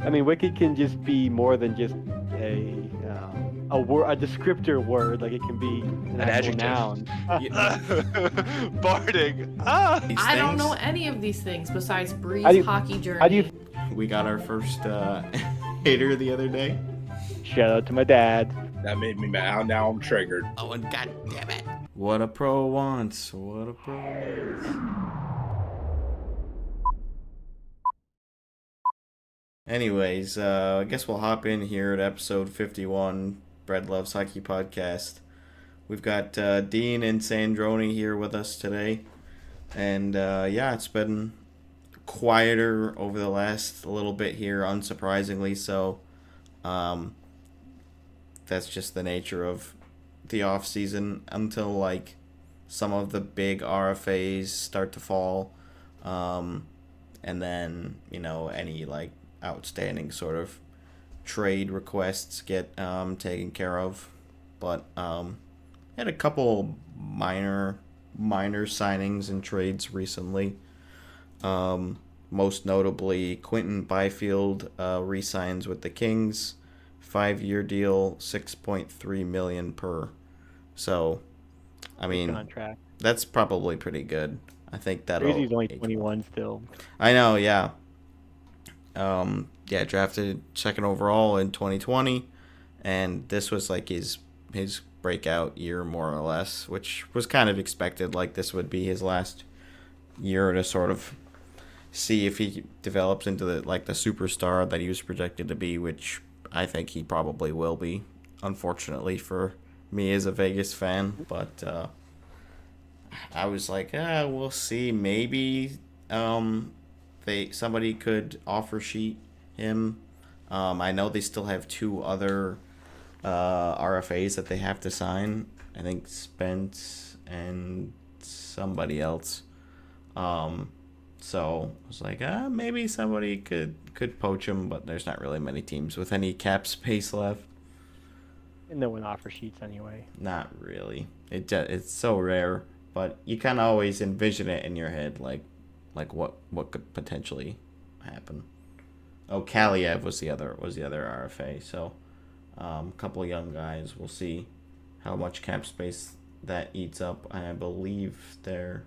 I mean, wicked can just be more than just a word, a descriptor word. Like it can be an An actual adjective. noun. Barding. Ah. These I don't know things. any of these things besides How Bree's do you hockey how do you journey. We got our first hater the other day. shout out to my dad? That made me mad. Now I'm triggered. Oh, and god damn it. What a pro wants. What a pro wants. Anyways, I guess we'll hop in here at episode 51, Bread Loves Hockey Podcast. We've got Dean and Sandroni here with us today. And yeah, it's been quieter over the last little bit here, unsurprisingly. So that's just the nature of the off season until like some of the big RFAs start to fall, and then any like outstanding sort of trade requests get taken care of. But had a couple minor signings and trades recently. Most notably, Quentin Byfield re-signs with the Kings, 5-year deal, $6.3 million per. So, I mean, Contract. that's probably pretty good. I think that'll. Crazy's only age 21 well. still. I know, yeah. Yeah, drafted second overall in 2020, and this was like his breakout year more or less, which was kind of expected. Like this would be his last year to sort of see if he develops into the superstar that he was projected to be, which I think he probably will be. Unfortunately for me as a Vegas fan, but I was like, we'll see. Maybe somebody could offer sheet him. I know they still have 2 other RFAs that they have to sign. I think Spence and somebody else. So I was like, maybe somebody could poach him, but there's not really many teams with any cap space left. And no one offers sheets anyway. Not really. It's so rare, but you kind of always envision it in your head, like what could potentially happen. Oh, Kaliev was the other RFA. So, a couple of young guys. We'll see how much cap space that eats up. I believe they're.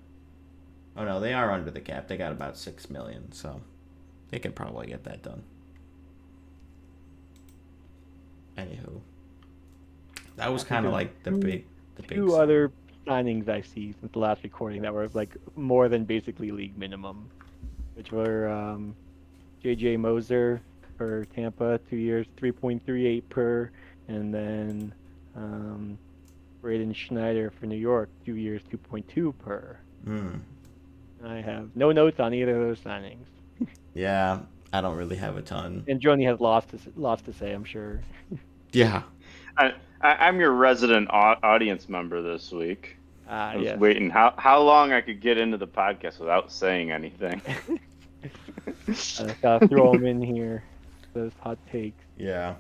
Oh no, they are under the cap. They got about $6 million, so they could probably get that done. Anywho, that was kind of like the big. Two other signings I see since the last recording that were like more than basically league minimum, which were J.J. Moser for Tampa, 2 years, 3.38 per, and then Braden Schneider for New York, 2 years, 2.2 per. I have no notes on either of those signings. Yeah, I don't really have a ton. And Joni has lots to say, I'm sure. Yeah. I'm your resident audience member this week. I was yes. waiting how long I could get into the podcast without saying anything. Gotta throw them in here. Those hot takes. Yeah.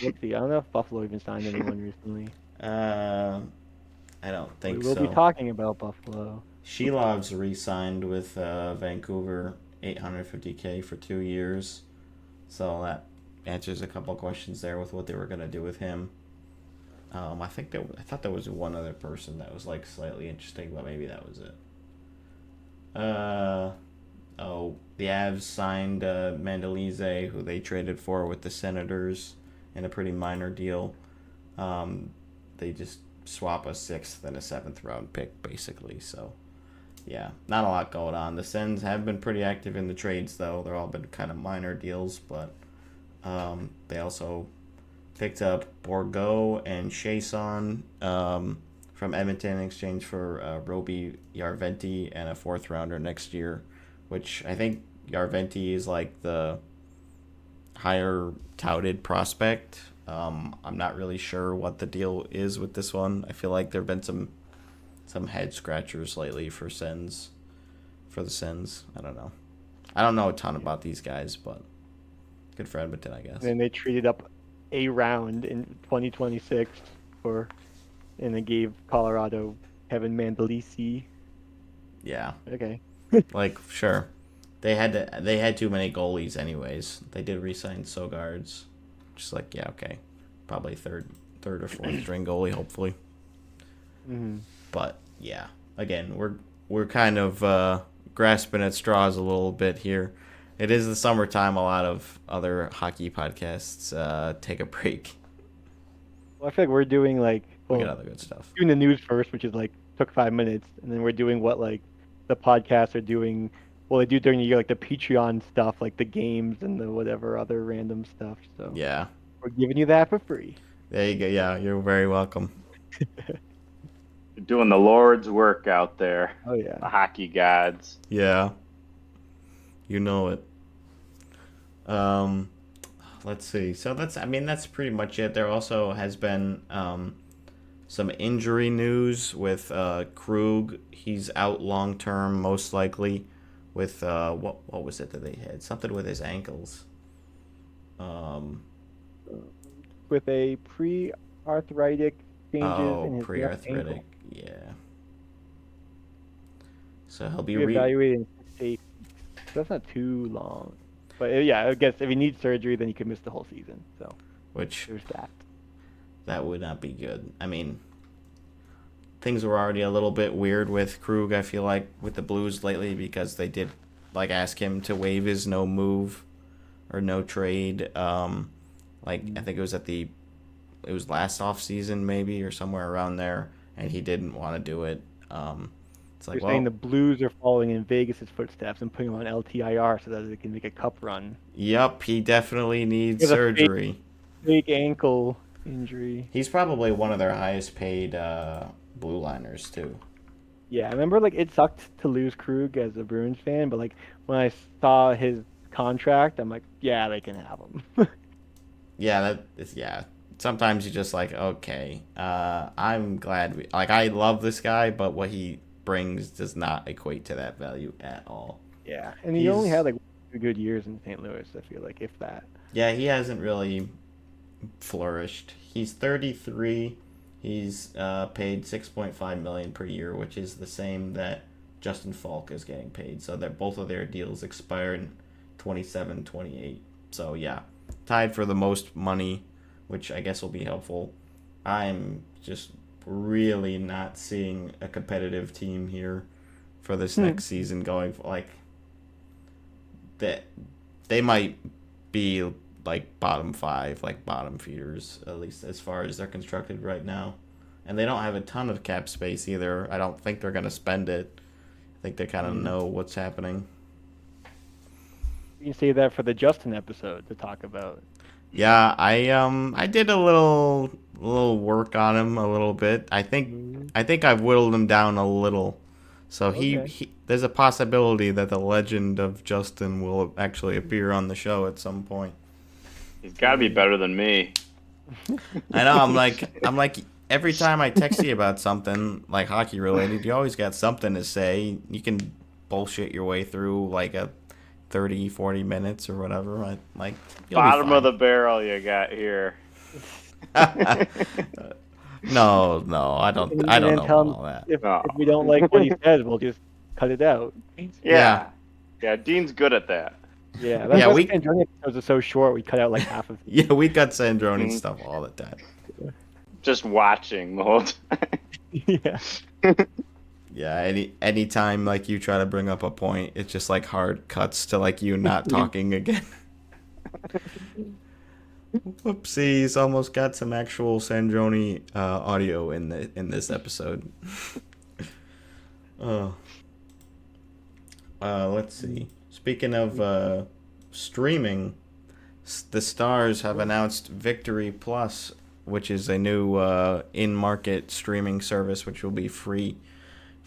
Let's see. I don't know if Buffalo even signed anyone recently. I don't think so. We'll be talking about Buffalo. Shilov's re-signed with Vancouver, $850K for 2 years. So that answers a couple questions there with what they were gonna do with him. I thought there was one other person that was like slightly interesting, but maybe that was it. The Avs signed Mandalize, who they traded for with the Senators in a pretty minor deal. They just swap a 6th and a 7th round pick, basically. So, yeah, not a lot going on. The Sens have been pretty active in the trades, though. They're all been kind of minor deals, but they also picked up Borgo and Chason from Edmonton in exchange for Roby Yarventi and a 4th rounder next year, which I think Yarventi is like the higher touted prospect. I'm not really sure what the deal is with this one. I feel like there have been some head scratchers lately for the Sens. I don't know. I don't know a ton about these guys, but good for Edmonton, I guess. And they traded up a round in 2026 and they gave Colorado Kevin Mandolisi. Yeah. Okay. Like, sure. They had too many goalies anyways. They did re-sign Sogards. Just like, yeah, okay. Probably third or fourth string goalie, hopefully. Mm-hmm. But yeah, again, we're kind of grasping at straws a little bit here. It is the summertime. A lot of other hockey podcasts take a break. Well, I feel like we're doing like We got other good stuff. doing the news first, which is like took 5 minutes, and then we're doing what like the podcasts are doing. Well, they do during the year, like the Patreon stuff, like the games and the whatever other random stuff. So Yeah, we're giving you that for free. there you go. Yeah, you're very welcome. You're doing the Lord's work out there, Oh the yeah. hockey gods. Yeah, you know it. Um, let's see. So that's pretty much it. There also has been some injury news with Krug. He's out long term, most likely. With what was it that they had? Something with his ankles. With a pre-arthritic changes in his left Pre-arthritic. ankle. Yeah. So he'll be Reevaluated in 6 to 8 weeks. That's not too long. But yeah, I guess if he needs surgery, then he could miss the whole season. So which there's that. that would not be good. I mean, things were already a little bit weird with Krug, I feel like, with the Blues lately, because they did like ask him to waive his no move or no trade. Like I think it was last off season maybe or somewhere around there, and he didn't want to do it. It's like, They're saying well, the Blues are following in Vegas' footsteps and putting him on LTIR so that they can make a cup run. yep, he definitely needs He has a surgery. fake ankle injury. He's probably one of their highest paid blue liners too. Yeah, I remember like it sucked to lose Krug as a Bruins fan, but like when I saw his contract, I'm like, yeah, they can have him. Yeah. Sometimes you're just like, okay, I'm glad I love this guy, but what he brings does not equate to that value at all. Yeah, and he only had like 2 good years in St. Louis, I feel like, if that. Yeah, he hasn't really flourished. He's 33. He's paid $6.5 million per year, which is the same that Justin Falk is getting paid. So that both of their deals expire in 27, 28. So yeah, tied for the most money, which I guess will be helpful. I'm just really not seeing a competitive team here for this next season going like that. They might be like bottom 5, like bottom feeders, at least as far as they're constructed right now. And they don't have a ton of cap space either. I don't think they're going to spend it. I think they kind of know what's happening. You can say that for the Justin episode to talk about. Yeah, I did a little work on him a little bit. I think I've whittled him down a little. So Okay. he there's a possibility that the legend of Justin will actually appear on the show at some point. He's got to be better than me. I know. I'm like every time I text you about something like hockey related, you always got something to say. You can bullshit your way through like a 30, 40 minutes or whatever. Like you'll be Bottom of fine. the barrel you got here. No, I don't know about all that. If No. we don't like what he says, we'll just cut it out. Yeah. Yeah, Dean's good at that. Yeah, that's Yeah, why we- the Sandroni episodes are so short. We cut out like half of them. Yeah, we got Sandroni stuff all the time. Just watching the whole time. Yeah. Yeah, anytime like you try to bring up a point, it's just like hard cuts to like you not talking again. Whoopsies! Almost got some actual Sandroni audio in this episode. Let's see. Speaking of streaming, the Stars have announced Victory Plus, which is a new in-market streaming service, which will be free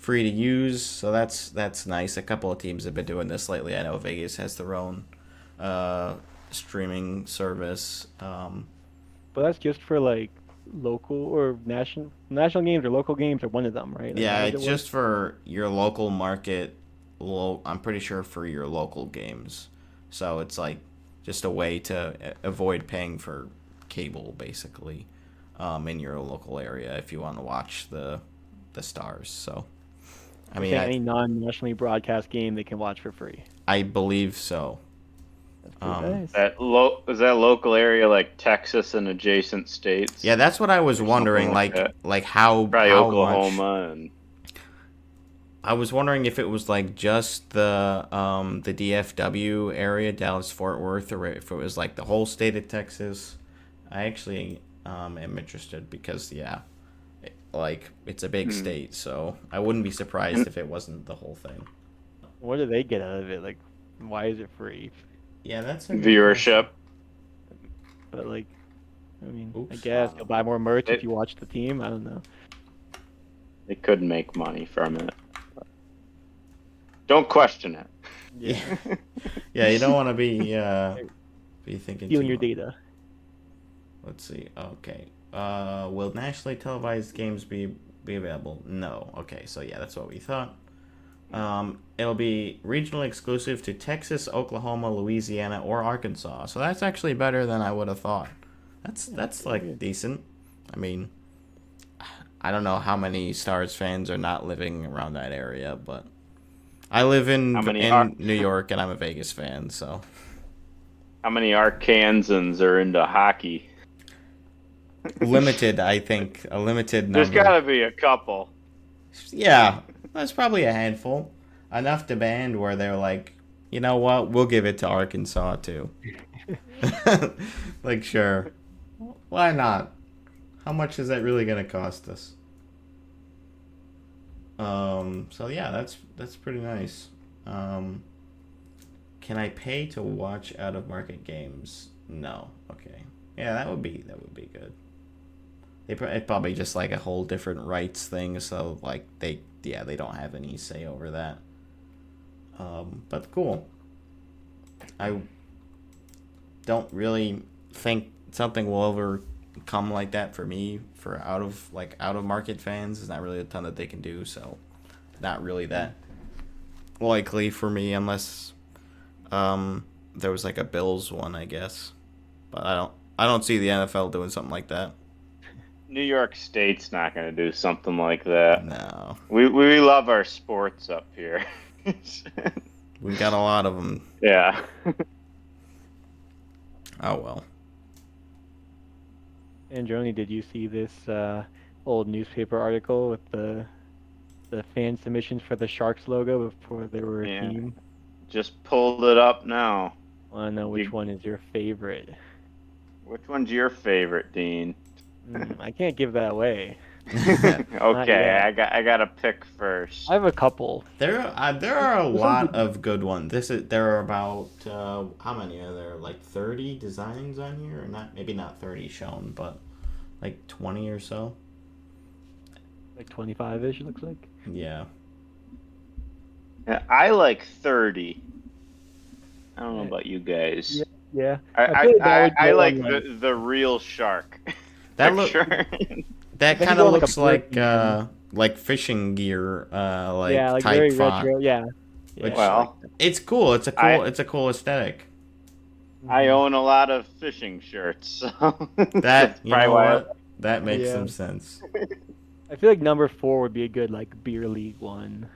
to use. So that's nice. A couple of teams have been doing this lately. I know Vegas has their own streaming service. But that's just for like local or national games or local games or one of them, right? Like, Yeah, how does it's it work? just for your local market. I'm pretty sure for your local games. So it's like just a way to avoid paying for cable, basically, in your local area if you want to watch the Stars. So, I You're mean, saying any non-nationally broadcast game they can watch for free. I believe so. That's pretty nice. Is that local area like Texas and adjacent states? Yeah, that's what I was Or wondering. something like that? Like how Probably how much. Oklahoma and I was wondering if it was like just the DFW area, Dallas Fort Worth, or if it was like the whole state of Texas. I actually am interested because like it's a big state, so I wouldn't be surprised if it wasn't the whole thing. What do they get out of it? Like, why is it free? Yeah, that's a good viewership. But like, I mean, I Oops. guess you'll buy more merch if It- you watch the team. I don't know. They could make money from it. Don't question it. Yeah, Yeah, you don't want to be thinking stealing too your much. data. Let's see. Okay. Will nationally televised games be available? No. Okay, so yeah, that's what we thought. It'll be regionally exclusive to Texas, Oklahoma, Louisiana, or Arkansas. So that's actually better than I would have thought. That's like good. decent. I mean, I don't know how many Stars fans are not living around that area, but I live in How many New York and I'm a Vegas fan, so How many Arkansans are into hockey? limited. I think a limited There's number. got to be a couple. Yeah, that's probably a handful. Enough to band where they're like, you know what, we'll give it to Arkansas too. Like, sure. Why not? How much is that really gonna cost us? So yeah, that's pretty nice. Can I pay to watch out of market games? No. Okay. Yeah, that would be good. It's probably just like a whole different rights thing, so like they don't have any say over that. But cool. I don't really think something will ever come like that for me for out of market fans. There's not really a ton that they can do, so not really that likely for me unless there was like a Bills one, I guess. But I don't see the NFL doing something like that. New York State's not going to do something like that. No. We love our sports up here. We've got a lot of them. Yeah. Oh well. Sandroni, did you see this old newspaper article with the fan submissions for the Sharks logo before they were a Yeah. team? Just pulled it up now. I want to know which one is your favorite. Which one's your favorite, Dean? I can't give that away. Okay, yet. I got to pick first. I have a couple. There are a lot of good ones. There are about how many are there? Like 30 designs on here, or not? Maybe not 30 shown, but like 20 or so. Like 25-ish, it looks like. Yeah. Yeah, I like 30. I don't know about you guys. Yeah. I feel like that would I go like on, the real shark. That look Sure. that Maybe kind go of like a looks brick like fishing gear yeah, like type very font. retro. Yeah. Which- Yeah. Well, It's cool. It's a cool aesthetic. I own a lot of fishing shirts, so That that's you probably know why what? That makes Yeah. some sense. I feel like number 4 would be a good like beer league one.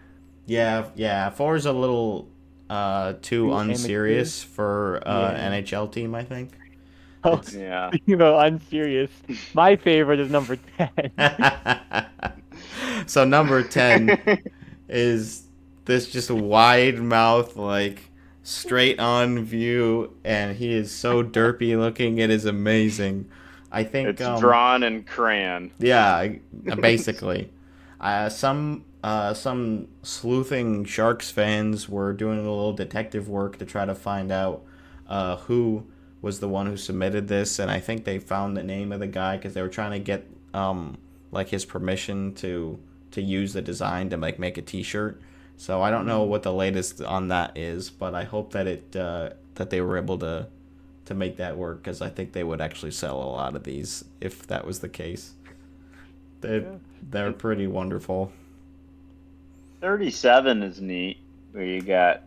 Yeah. 4 is a little too Too unserious for Yeah. NHL team, I think. Oh, Yeah. speaking about unserious, my favorite is number 10. So number 10 is this just wide mouth, like straight on view, and he is so derpy looking. It is amazing. I think It's drawn in crayon. yeah, basically. Some sleuthing Sharks fans were doing a little detective work to try to find out who was the one who submitted this, and I think they found the name of the guy because they were trying to get like his permission to use the design to like make a T-shirt. So I don't know what the latest on that is, but I hope that that they were able to make that work because I think they would actually sell a lot of these if that was the case. They're pretty wonderful. 37 is neat, where you got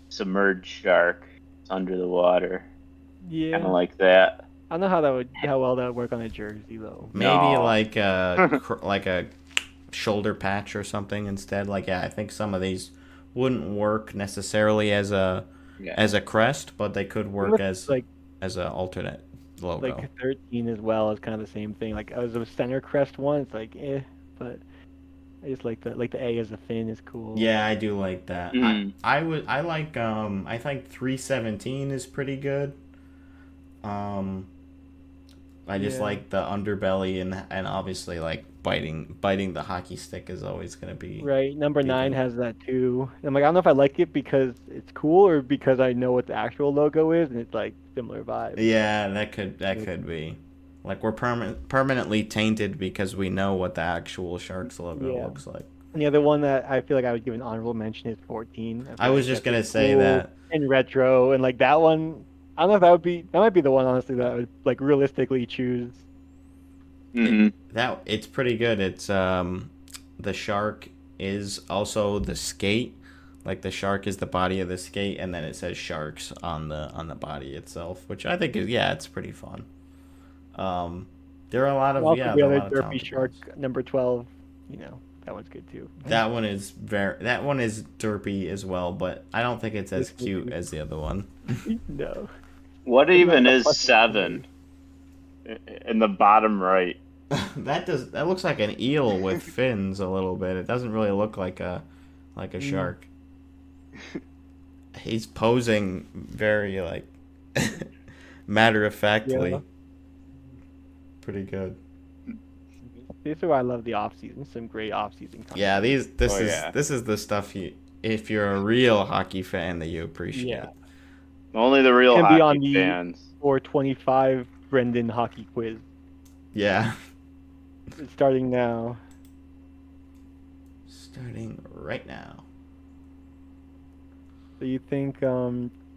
submerged shark under the water. Yeah. Kind of like that. I don't know how well that would work on a jersey though. Maybe No. like a like a shoulder patch or something instead. Like I think some of these wouldn't work necessarily as a Yeah. crest, but they could work With, like as an alternate logo. 13 as well is kind of the same thing. Like as a center crest one, it's like but I just like the A as a fin is cool. Yeah, I do like that. Mm. I like I think 317 is pretty good. Um I just Yeah. like the underbelly and obviously like biting the hockey stick is always gonna Right. Number be 9 good. has that too. I'm like, I don't know if I like it because it's cool or because I know what the actual logo is and it's like similar vibes. Yeah, that Like, could be. Like we're permanently tainted because we know what the actual Sharks logo yeah. looks like. And the other one that I feel like I would give an honorable mention is 14. I I feel was like just that's just gonna say cool that. and retro and like that one. I don't know if that might be the one honestly that I would like realistically choose. It Hmm. that it's pretty good. It's the shark is also the skate. Like the shark is the body of the skate, and then it says sharks on the body itself, which I think is yeah, it's pretty fun. Um, there are a lot And of also yeah, the there are a other lot of Derpy talented Shark ones. number 12, that one's good too. That one is derpy as well, but I don't think it's as This cute movie, as the other one. no, What it's not even a is plushie toy. 7 in the bottom right? That looks like an eel with fins a little bit. It doesn't really look like a Mm, shark. He's posing very like matter of yeah, factly. Pretty good. this is why I love the off season. Some great off season Yeah, content. Oh yeah. this is the stuff you if you're a real hockey fan that you Yeah, appreciate. Only the real gonna be on hockey the fans. 425 Brendan hockey quiz. Yeah. It's starting now. Starting right now. Do you think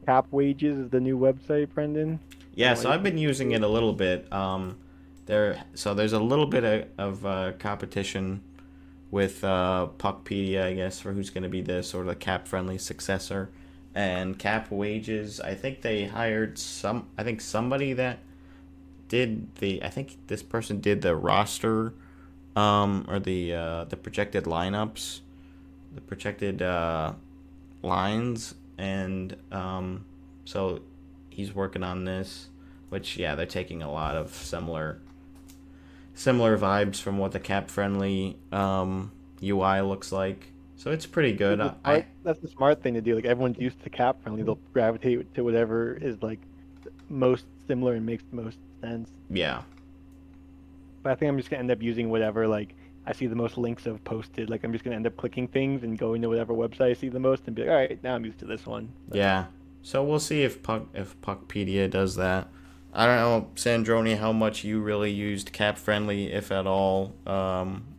Cap Wages is the new website, Brendan? Yeah, Why so do you I've think been it's using it good? a little bit. There's a little bit of competition with Puckpedia, I guess, for who's going to be the sort of cap friendly successor. And Cap Wages, I think they hired I think somebody that I think this person did the roster, or the projected lineups, the projected lines, and so he's working on this, which yeah, they're taking a lot of similar vibes from what the cap friendly UI looks like. So it's pretty good. That's the smart thing to do. Like everyone's used to cap friendly, they'll gravitate to whatever is like most similar and makes the most sense. Yeah. But I think I'm just gonna end up using whatever like I see the most links of posted. Like I'm just gonna end up clicking things and going to whatever website I see the most and be like, all right, now I'm used to this one. But Yeah. So we'll see if Puckpedia does that. I don't know, Sandroni, how much you really used cap friendly, if at all,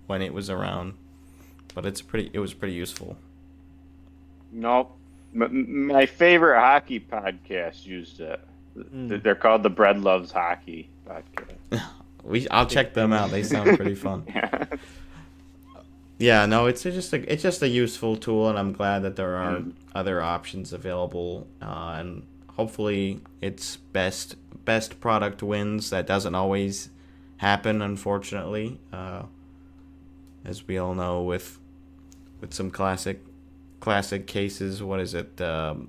when it was around. But it was pretty useful. Nope. My favorite hockey podcast used it. mm, They're called the Bread Loves Hockey podcast. I'll big check them out. They sound fan. pretty fun. Yeah. Yeah, no, it's just a useful tool, and I'm glad that there are Mm. other options available, and hopefully its best product wins. That doesn't always happen, unfortunately, as we all know with some classic cases. What is it? Not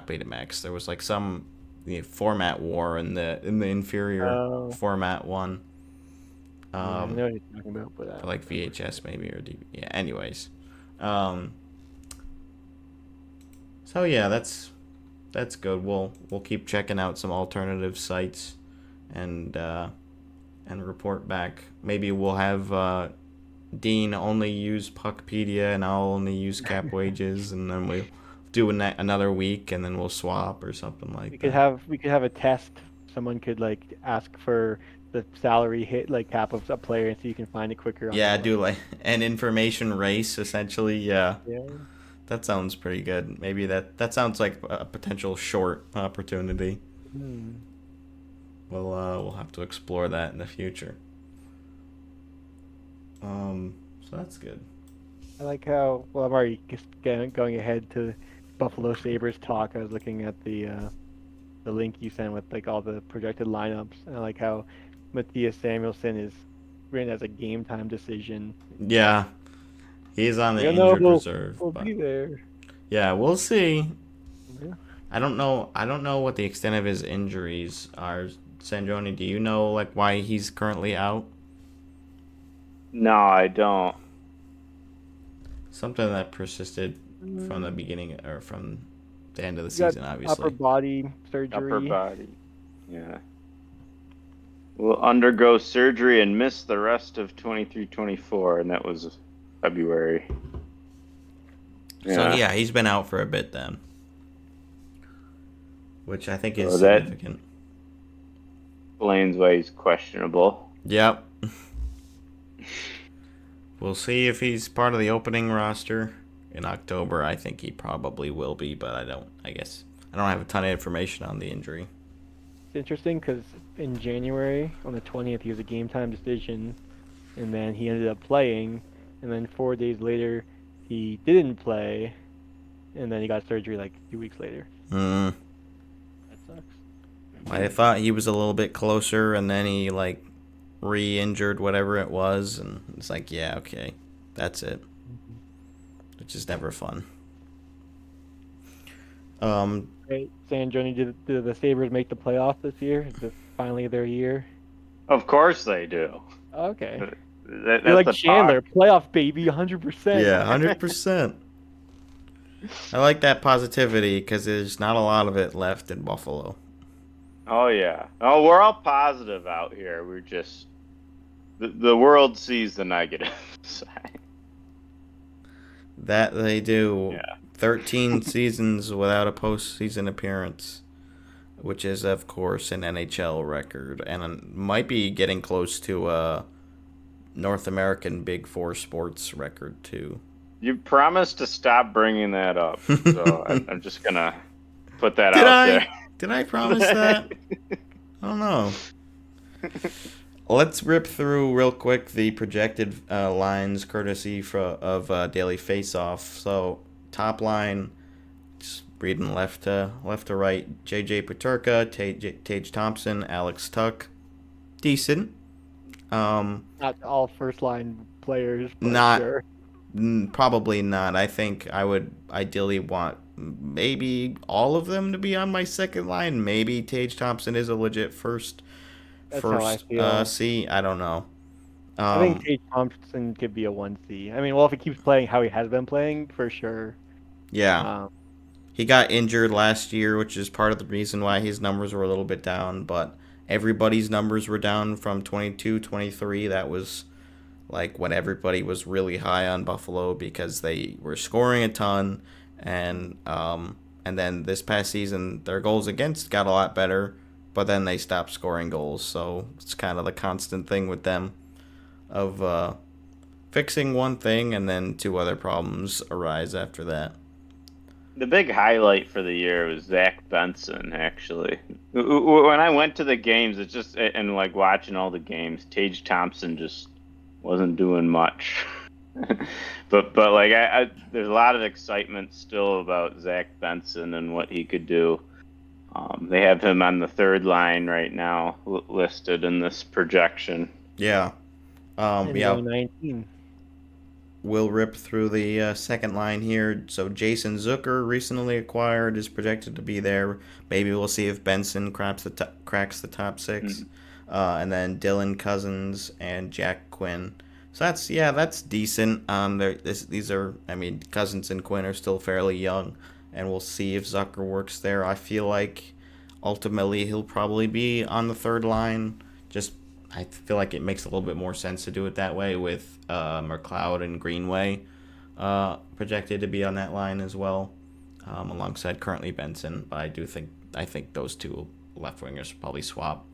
Betamax. There was like some format war in the inferior Oh, format one. yeah, I Um, know what you're talking about, but I for don't like remember. VHS maybe or DVD. Yeah. Anyways, um, so yeah, that's good. We'll keep checking out some alternative sites, and report back. Maybe we'll have Dean only use Puckpedia and I'll only use Cap Wages, and then we'll do another week, and then we'll swap or something like that. We could have a test. Someone could like ask for the salary hit like cap of a player and so you can find it quicker on the Yeah, web. do like an information race essentially. Yeah. Yeah. That sounds pretty good. Maybe that sounds like a potential short opportunity. Hmm. We'll have to explore that in the future. So that's good. I like how well I'm already just going ahead to Buffalo Sabres talk. I was looking at the link you sent with like all the projected lineups. And I like how Matthias Samuelsson is written as a game time decision. Yeah, He's on the You know, injured reserve. we'll But be there. yeah, we'll see. Yeah. I don't know. I don't know what the extent of his injuries are. Sandroni, do you know like why he's currently out? No, I don't. Something that persisted from the Mm, beginning or from the end of the You got season, upper obviously. body Upper surgery. body. Yeah. Will undergo surgery and miss the rest of 23-24, and that was February. So Yeah. yeah, he's been out for a bit then, which I think is So that significant. explains why he's questionable. Yep. We'll see if he's part of the opening roster in October. I think he probably will be, but I guess I don't have a ton of information on the injury. It's interesting because in January, on the 20th, he was a game time decision, and then he ended up playing, and then 4 days later, he didn't play, and then he got surgery like 2 weeks later. Hmm. That sucks. I thought he was a little bit closer, and then he like re-injured whatever it was, and it's like, yeah, okay, that's it. Which is never fun. Right, Sandroni, did the Sabres make the playoffs this year? Is this finally their year? Of course they do. Okay. You're That's like the Chandler, talk. playoff baby, 100%. Yeah, 100%. I like that positivity because there's not a lot of it left in Buffalo. Oh yeah. Oh, we're all positive out here. We're just the world sees the negative side. That they do. Yeah. 13 seasons without a postseason appearance, which is, of course, an NHL record, and might be getting close to a North American Big Four sports record, too. You promised to stop bringing that up, so I'm just gonna put that Did out I? there. Did I promise that? I don't know. Let's rip through real quick the projected lines courtesy of Daily Faceoff. So top line, just reading left to right. J.J. Paterka, Tage Thompson, Alex Tuck, decent. Not all first line players, but Not sure. probably not. I think I would ideally want maybe all of them to be on my second line. Maybe Tage Thompson is a legit first That's how I first feel. C. I don't know. I think Um, Tate Thompson could be a 1C. I mean, well, if he keeps playing how he has been playing, for sure. yeah, Um, he got injured last year, which is part of the reason why his numbers were a little bit down. But everybody's numbers were down from 22, 23. That was like when everybody was really high on Buffalo because they were scoring a ton, and then this past season their goals against got a lot better, but then they stopped scoring goals. So it's kind of the constant thing with them of fixing one thing and then two other problems arise after that. The big highlight for the year was Zach Benson, actually. When I went to the games, it's just and like watching all the games, Tage Thompson just wasn't doing much. but like there's a lot of excitement still about Zach Benson and what he could do. They have him on the third line right now, listed in this projection. Yeah. and he's Yeah. only 19. We'll rip through the second line here. So Jason Zucker, recently acquired, is projected to be there. Maybe we'll see if Benson cracks the top 6. Mm-hmm. And then Dylan Cousins and Jack Quinn. So that's decent. These are, I mean, Cousins and Quinn are still fairly young, and we'll see if Zucker works there. I feel like ultimately he'll probably be on the third line. Just I feel like it makes a little bit more sense to do it that way with McLeod and Greenway projected to be on that line as well, alongside currently Benson. But I think those two left wingers will probably swap.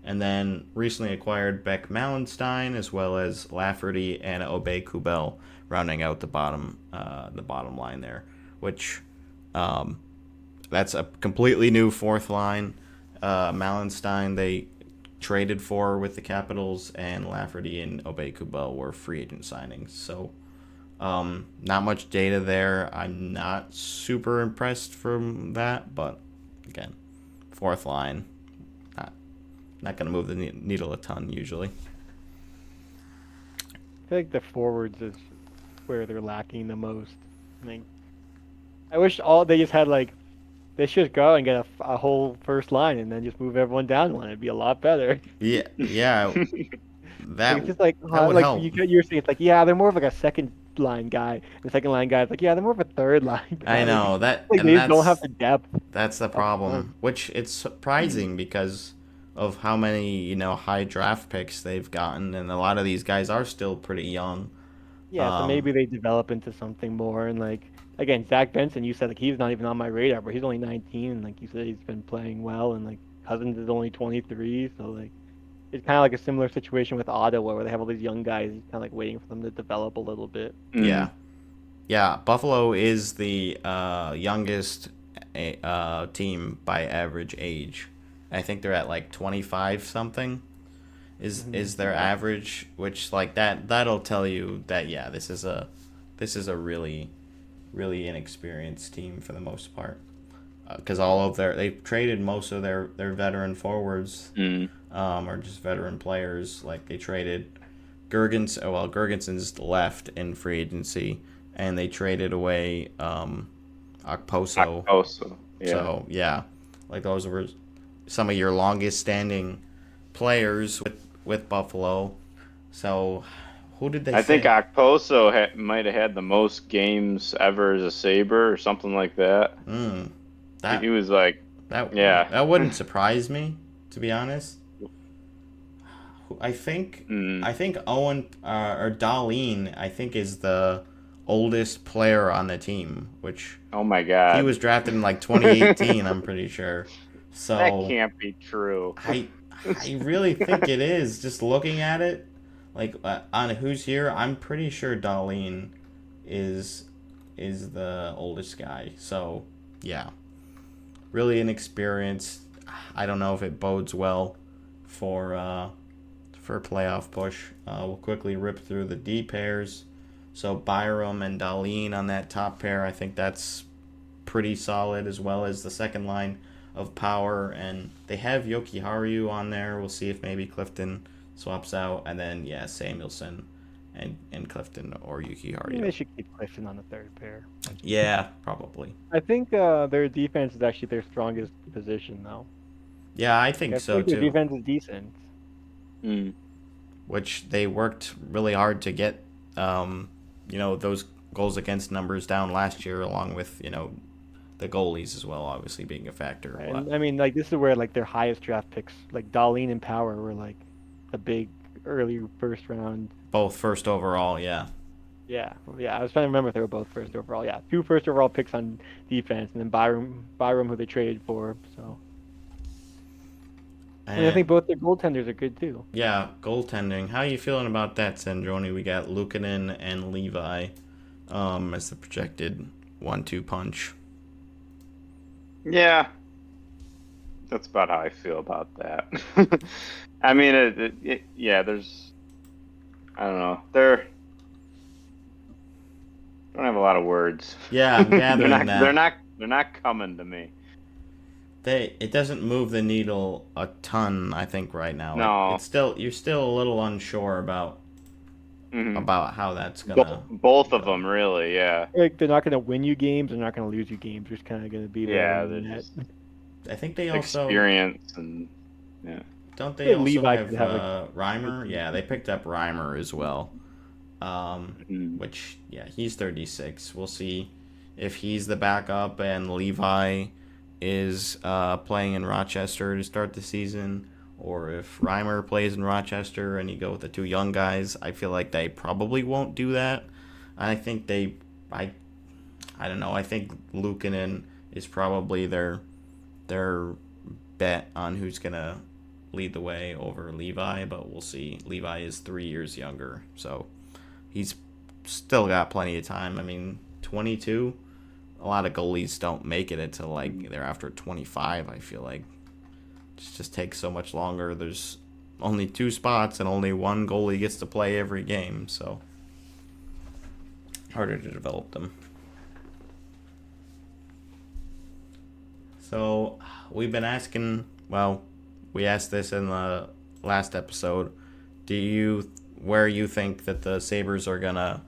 And then recently acquired Beck Mallenstein as well as Lafferty and Obey Kubel rounding out the bottom line there, which that's a completely new fourth line. Mallenstein they traded for with the Capitals, and Lafferty and Obey Kubel were free agent signings. So not much data there. I'm not super impressed from that, but again, fourth line, not going to move the needle a ton usually. I feel like the forwards is where they're lacking the most. Like, I wish all they just had like they should just go and get a whole first line and then just move everyone down one. It'd be a lot better. Yeah, yeah, Like that it's just like that would like help. you're saying it's like yeah they're more of like a second line guy. And the second line guy is like yeah they're more of a third line I guy. know that, Like and they just don't have the depth that's the up front. problem. Which it's surprising because of how many high draft picks they've gotten, and a lot of these guys are still pretty young. Yeah, so Um, maybe they develop into something more. And like again, Zach Benson, you said like he's not even on my radar, but he's only 19, and like you said, he's been playing well. And like Cousins is only 23, so like it's kind of like a similar situation with Ottawa, where they have all these young guys, kind of like waiting for them to develop a little bit. yeah, yeah. Buffalo is the youngest team by average age. I think they're at like 25 something. Is their average, which like that'll tell you that yeah, this is a really inexperienced team for the most part, because all of they've traded most of their veteran forwards, or just veteran players. Like they traded Gergenson's left in free agency, and they traded away Okposo. Also, yeah. So yeah, like those were some of your longest standing players with Buffalo. So who did they? I think Okposo might have had the most games ever as a Sabre or something like that. That He was like, yeah. that wouldn't surprise me, to be honest. I think Owen or Darlene I think is the oldest player on the team, which Oh my God, he was drafted in like 2018. I'm pretty sure. So that can't be true. I really think it is. Just looking at it, like on who's here, I'm pretty sure Darlene is the oldest guy. So yeah, really inexperienced. I don't know if it bodes well for playoff push. We'll quickly rip through the D pairs. So Byram and Darlene on that top pair, I think that's pretty solid, as well as the second line of power, and they have Yoki Haru on there. We'll see if maybe Clifton swaps out, and then yeah, Samuelson and Clifton or Yuki I think Haru. they should keep Clifton on the third pair. Yeah, probably. I think their defense is actually their strongest position, though. Yeah, I think I so think their too. defense is decent. Which they worked really hard to get, those goals against numbers down last year, along with the goalies as well, obviously being a factor. And I mean, like this is where like their highest draft picks, like Darlene and Power, were like the big early first round. Both first overall, yeah. Yeah. I was trying to remember if they were both first overall. Yeah, 2 first overall picks on defense, and then Byram, who they traded for. So. And I think both their goaltenders are good too. Yeah, goaltending. How are you feeling about that, Sandroni? We got Luukkonen and Levi as the projected 1-2 punch. Yeah, that's about how I feel about that. I mean, yeah. There's, I don't know. I don't have a lot of words. Yeah, I'm gathering that. They're not coming to me. It doesn't move the needle a ton, I think, right now. No. You're still a little unsure about how that's gonna. Both of them, really, yeah. Like they're not going to win you games, they're not going to lose you games. They're just kind of going to be there. Yeah, in the they're net. just I think they also experience and yeah. don't they also Levi have could have Reimer? Yeah, they picked up Reimer as well. Mm-hmm. Which he's 36. We'll see if he's the backup and Levi is playing in Rochester to start the season, or if Reimer plays in Rochester and you go with the 2 young guys. I feel like they probably won't do that. I think I don't know. I think Luukkonen is probably their bet on who's gonna lead the way over Levi, but we'll see. Levi is 3 years younger, so he's still got plenty of time. I mean, 22. A lot of goalies don't make it until like they're after 25. I feel like it just takes so much longer. There's only 2 spots and only 1 goalie gets to play every game, so harder to develop them. So we've been asking. Well, we asked this in the last episode. Where you think that the Sabres are gonna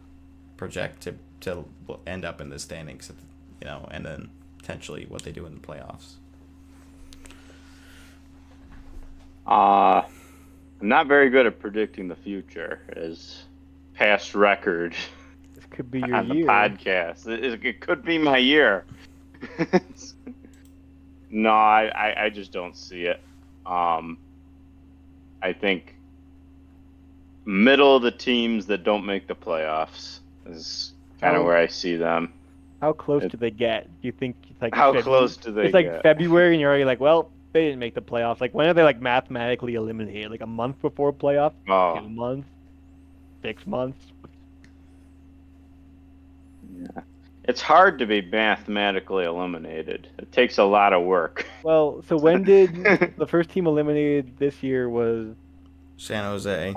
project to end up in the standings, and then potentially what they do in the playoffs. I'm not very good at predicting the future, as past record This could be your on the year. podcast. It could be my year. No, I just don't see it. I think middle of the teams that don't make the playoffs is kind of where I see them. How close do they get? Do you think it's like How close do they It's like get? February, and you're already like, well, they didn't make the playoffs. Like, when are they like mathematically eliminated? Like a month before playoffs? 2 Oh, months? 6 months? yeah. It's hard to be mathematically eliminated. It takes a lot of work. Well, so when did the first team eliminated this year was San Jose.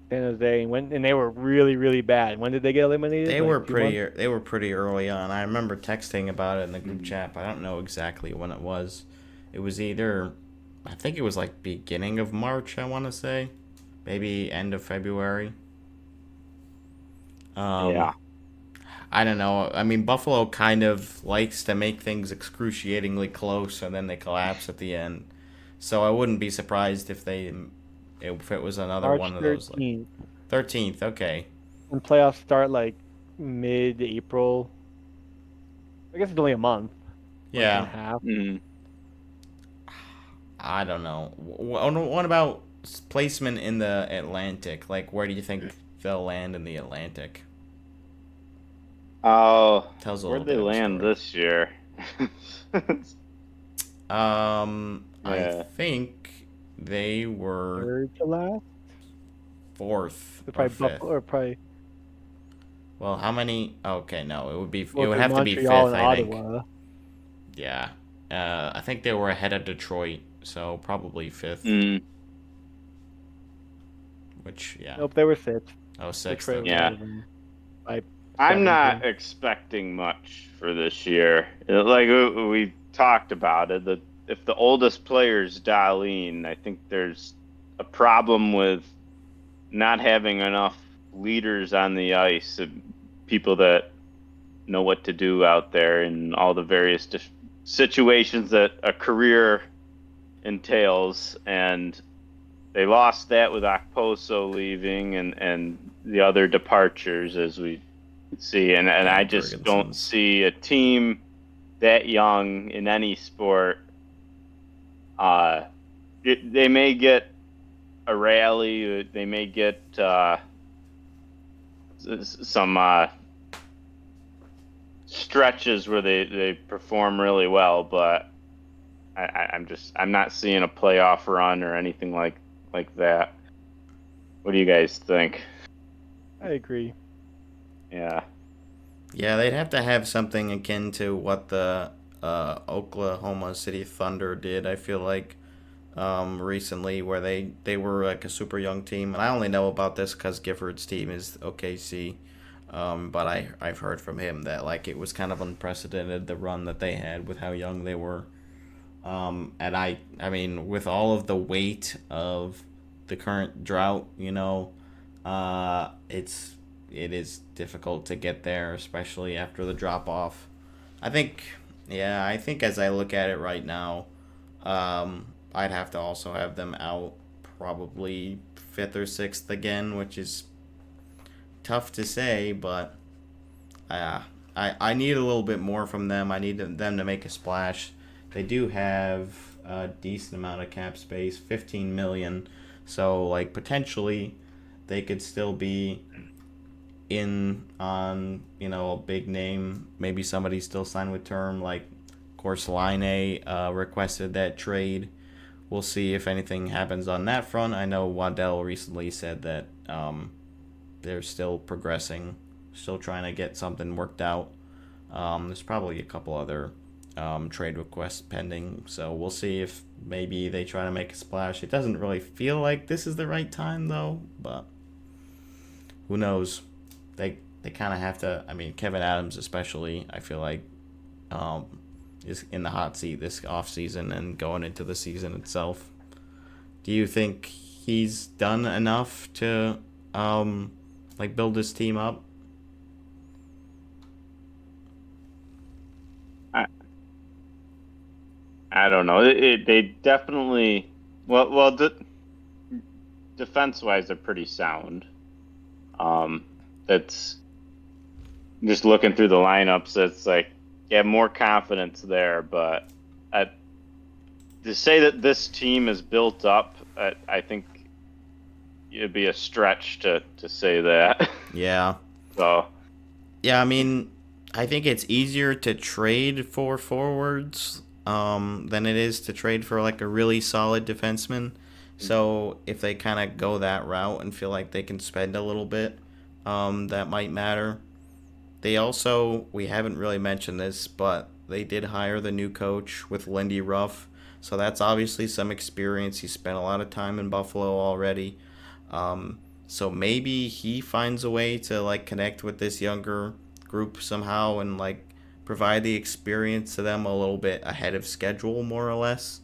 San Jose, and they were really, really bad. When did they get eliminated? They Like were 2 months? pretty. They were pretty early on. I remember texting about it in the group chat, but I don't know exactly when it was. It was either, I think it was like beginning of March. I want to say, maybe end of February. Yeah. I don't know. I mean, Buffalo kind of likes to make things excruciatingly close, and then they collapse at the end. So I wouldn't be surprised if it was another March one of those. 13th. 13th, okay. And playoffs start like mid-April. I guess it's only a month. Month and a Yeah, half. Mm. I don't know. What about placement in the Atlantic? Like, where do you think they'll land in the Atlantic? Oh, Tells a where'd little they bit of a land story. this year? I Yeah. think they were Third to last? fourth or Probably fifth. Buffalo, or probably Well, how many? Okay, no, it would be. It well, would 'cause have to be Montreal fifth, and I think. Ottawa. Yeah. I think they were ahead of Detroit, so probably fifth. Mm. Which, yeah. Nope, they were sixth. Oh, sixth. Detroit was Okay. Yeah. ahead of them by I'm 7 not games. expecting much for this year. Like we talked about it, that if the oldest player's Darlene, I think there's a problem with not having enough leaders on the ice, people that know what to do out there in all the various situations that a career entails, and they lost that with Okposo leaving and the other departures, as we see, and Yeah, I just don't Jorgensen's. see a team that young in any sport. They may get a rally, they may get some stretches where they perform really well, but I'm not seeing a playoff run or anything like that. What do you guys think? I agree. Yeah. Yeah, they'd have to have something akin to what the Oklahoma City Thunder did, I feel like, recently, where they were like a super young team. And I only know about this because Gifford's team is OKC. But I've heard from him that like it was kind of unprecedented, the run that they had with how young they were. And I mean, with all of the weight of the current drought, it is difficult to get there, especially after the drop off. I think, yeah, I think as I look at it right now, I'd have to also have them out probably fifth or sixth again, which is tough to say, but I need a little bit more from them. I need them to make a splash. They do have a decent amount of cap space, 15 million. So like potentially they could still be in on, a big name. Maybe somebody still signed with term, like of course Line requested that trade. We'll see if anything happens on that front. I know Waddell recently said that they're still progressing, still trying to get something worked out. There's probably a couple other trade requests pending, so we'll see if maybe they try to make a splash. It doesn't really feel like this is the right time though, but who knows? They kind of have to. I mean, Kevin Adams especially, I feel like, is in the hot seat this off season and going into the season itself. Do you think he's done enough to like build his team up? I don't know. They definitely defense wise they're pretty sound. That's just looking through the lineups. It's like more confidence there, but to say that this team is built up, I think it'd be a stretch to say that. Yeah. So Yeah, I mean, I think it's easier to trade for forwards than it is to trade for like a really solid defenseman. So if they kind of go that route and feel like they can spend a little bit, that might matter. They also, we haven't really mentioned this, but they did hire the new coach with Lindy Ruff. So that's obviously some experience. He spent a lot of time in Buffalo already. So maybe he finds a way to like connect with this younger group somehow and like provide the experience to them a little bit ahead of schedule, more or less.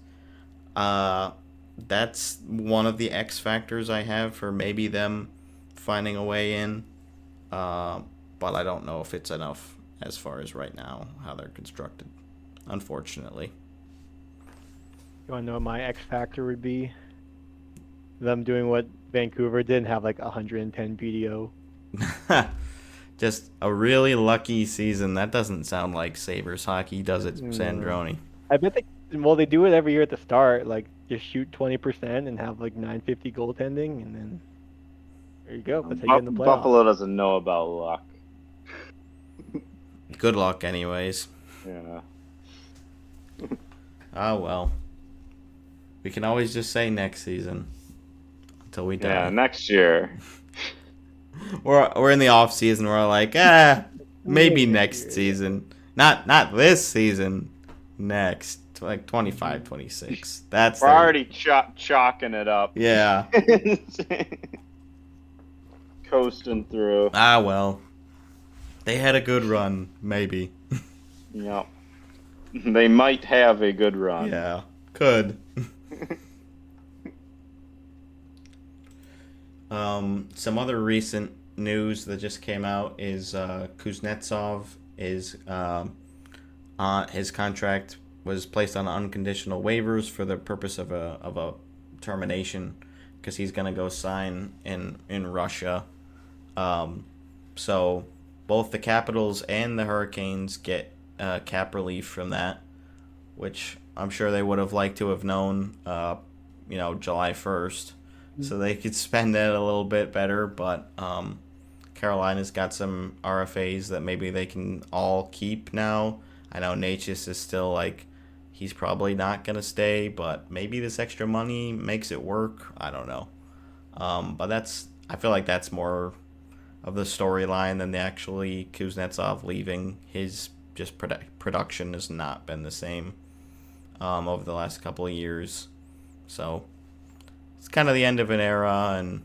Uh, that's one of the X factors I have for maybe them finding a way in. Uh, but I don't know if it's enough as far as right now how they're constructed. Unfortunately. You want to know what my X factor would be? Them doing what Vancouver did and have like 110 BDO. Just a really lucky season. That doesn't sound like Sabres hockey, does it, Sandroni? I bet they do it every year at the start, like just shoot 20% and have like 950 goaltending, and then there you go. That's how you get in the playoffs. Buffalo doesn't know about luck. Good luck, anyways. Yeah. Oh well. We can always just say next season until we die. Yeah, next year. We're in the off season. We're like, maybe next season. Not this season. Next, like 25, 26. That's We're already chalking it up. Yeah. Coasting through. Ah well. They had a good run, maybe. Yep. They might have a good run. Yeah, could. Some other recent news that just came out is Kuznetsov is his contract was placed on unconditional waivers for the purpose of a termination because he's gonna go sign in Russia. So both the Capitals and the Hurricanes get cap relief from that, which I'm sure they would have liked to have known, July 1st. So they could spend it a little bit better, but Carolina's got some RFAs that maybe they can all keep now. I know Natchez is still like, he's probably not going to stay, but maybe this extra money makes it work. I don't know. But I feel like that's more of the storyline than the actually Kuznetsov leaving. His just production has not been the same over the last couple of years. So it's kind of the end of an era, and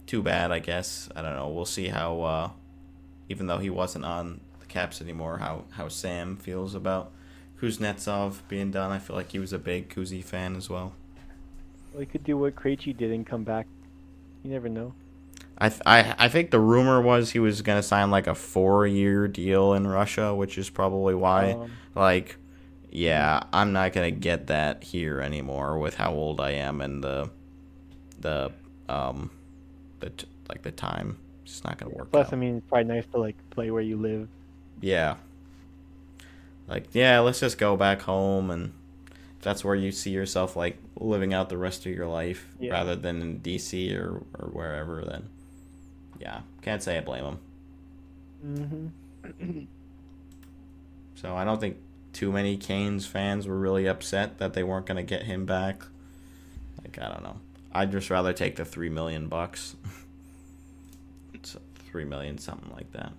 too bad, I guess. I don't know. We'll see how, even though he wasn't on the Caps anymore, how Sam feels about Kuznetsov being done. I feel like he was a big Kuzi fan as well. Well, he could do what Krejci did and come back. You never know. I think the rumor was he was going to sign like a 4-year deal in Russia, which is probably why, I'm not going to get that here anymore with how old I am and the time. It's just not going to work Plus, out. I mean, it's probably nice to like play where you live. Yeah. Let's just go back home, and if that's where you see yourself like living out the rest of your life rather than in DC or wherever, then can't say I blame him. Mm-hmm. So I don't think too many Canes fans were really upset that they weren't going to get him back. I don't know. I'd just rather take the $3 million. It's $3 million, something like that.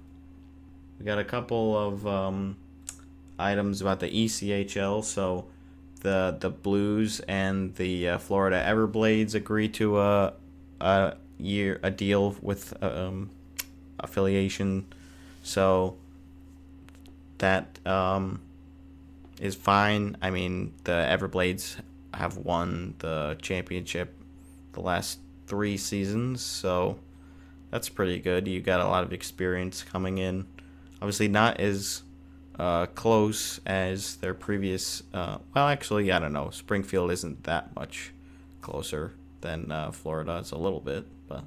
We got a couple of items about the ECHL. So the Blues and the Florida Everblades agreed to a deal with affiliation. So that is fine. I mean, the Everblades have won the championship the last 3 seasons, so that's pretty good. You got a lot of experience coming in. Obviously not as close as their previous. Well, actually, I don't know. Springfield isn't that much closer than Florida. It's a little bit, but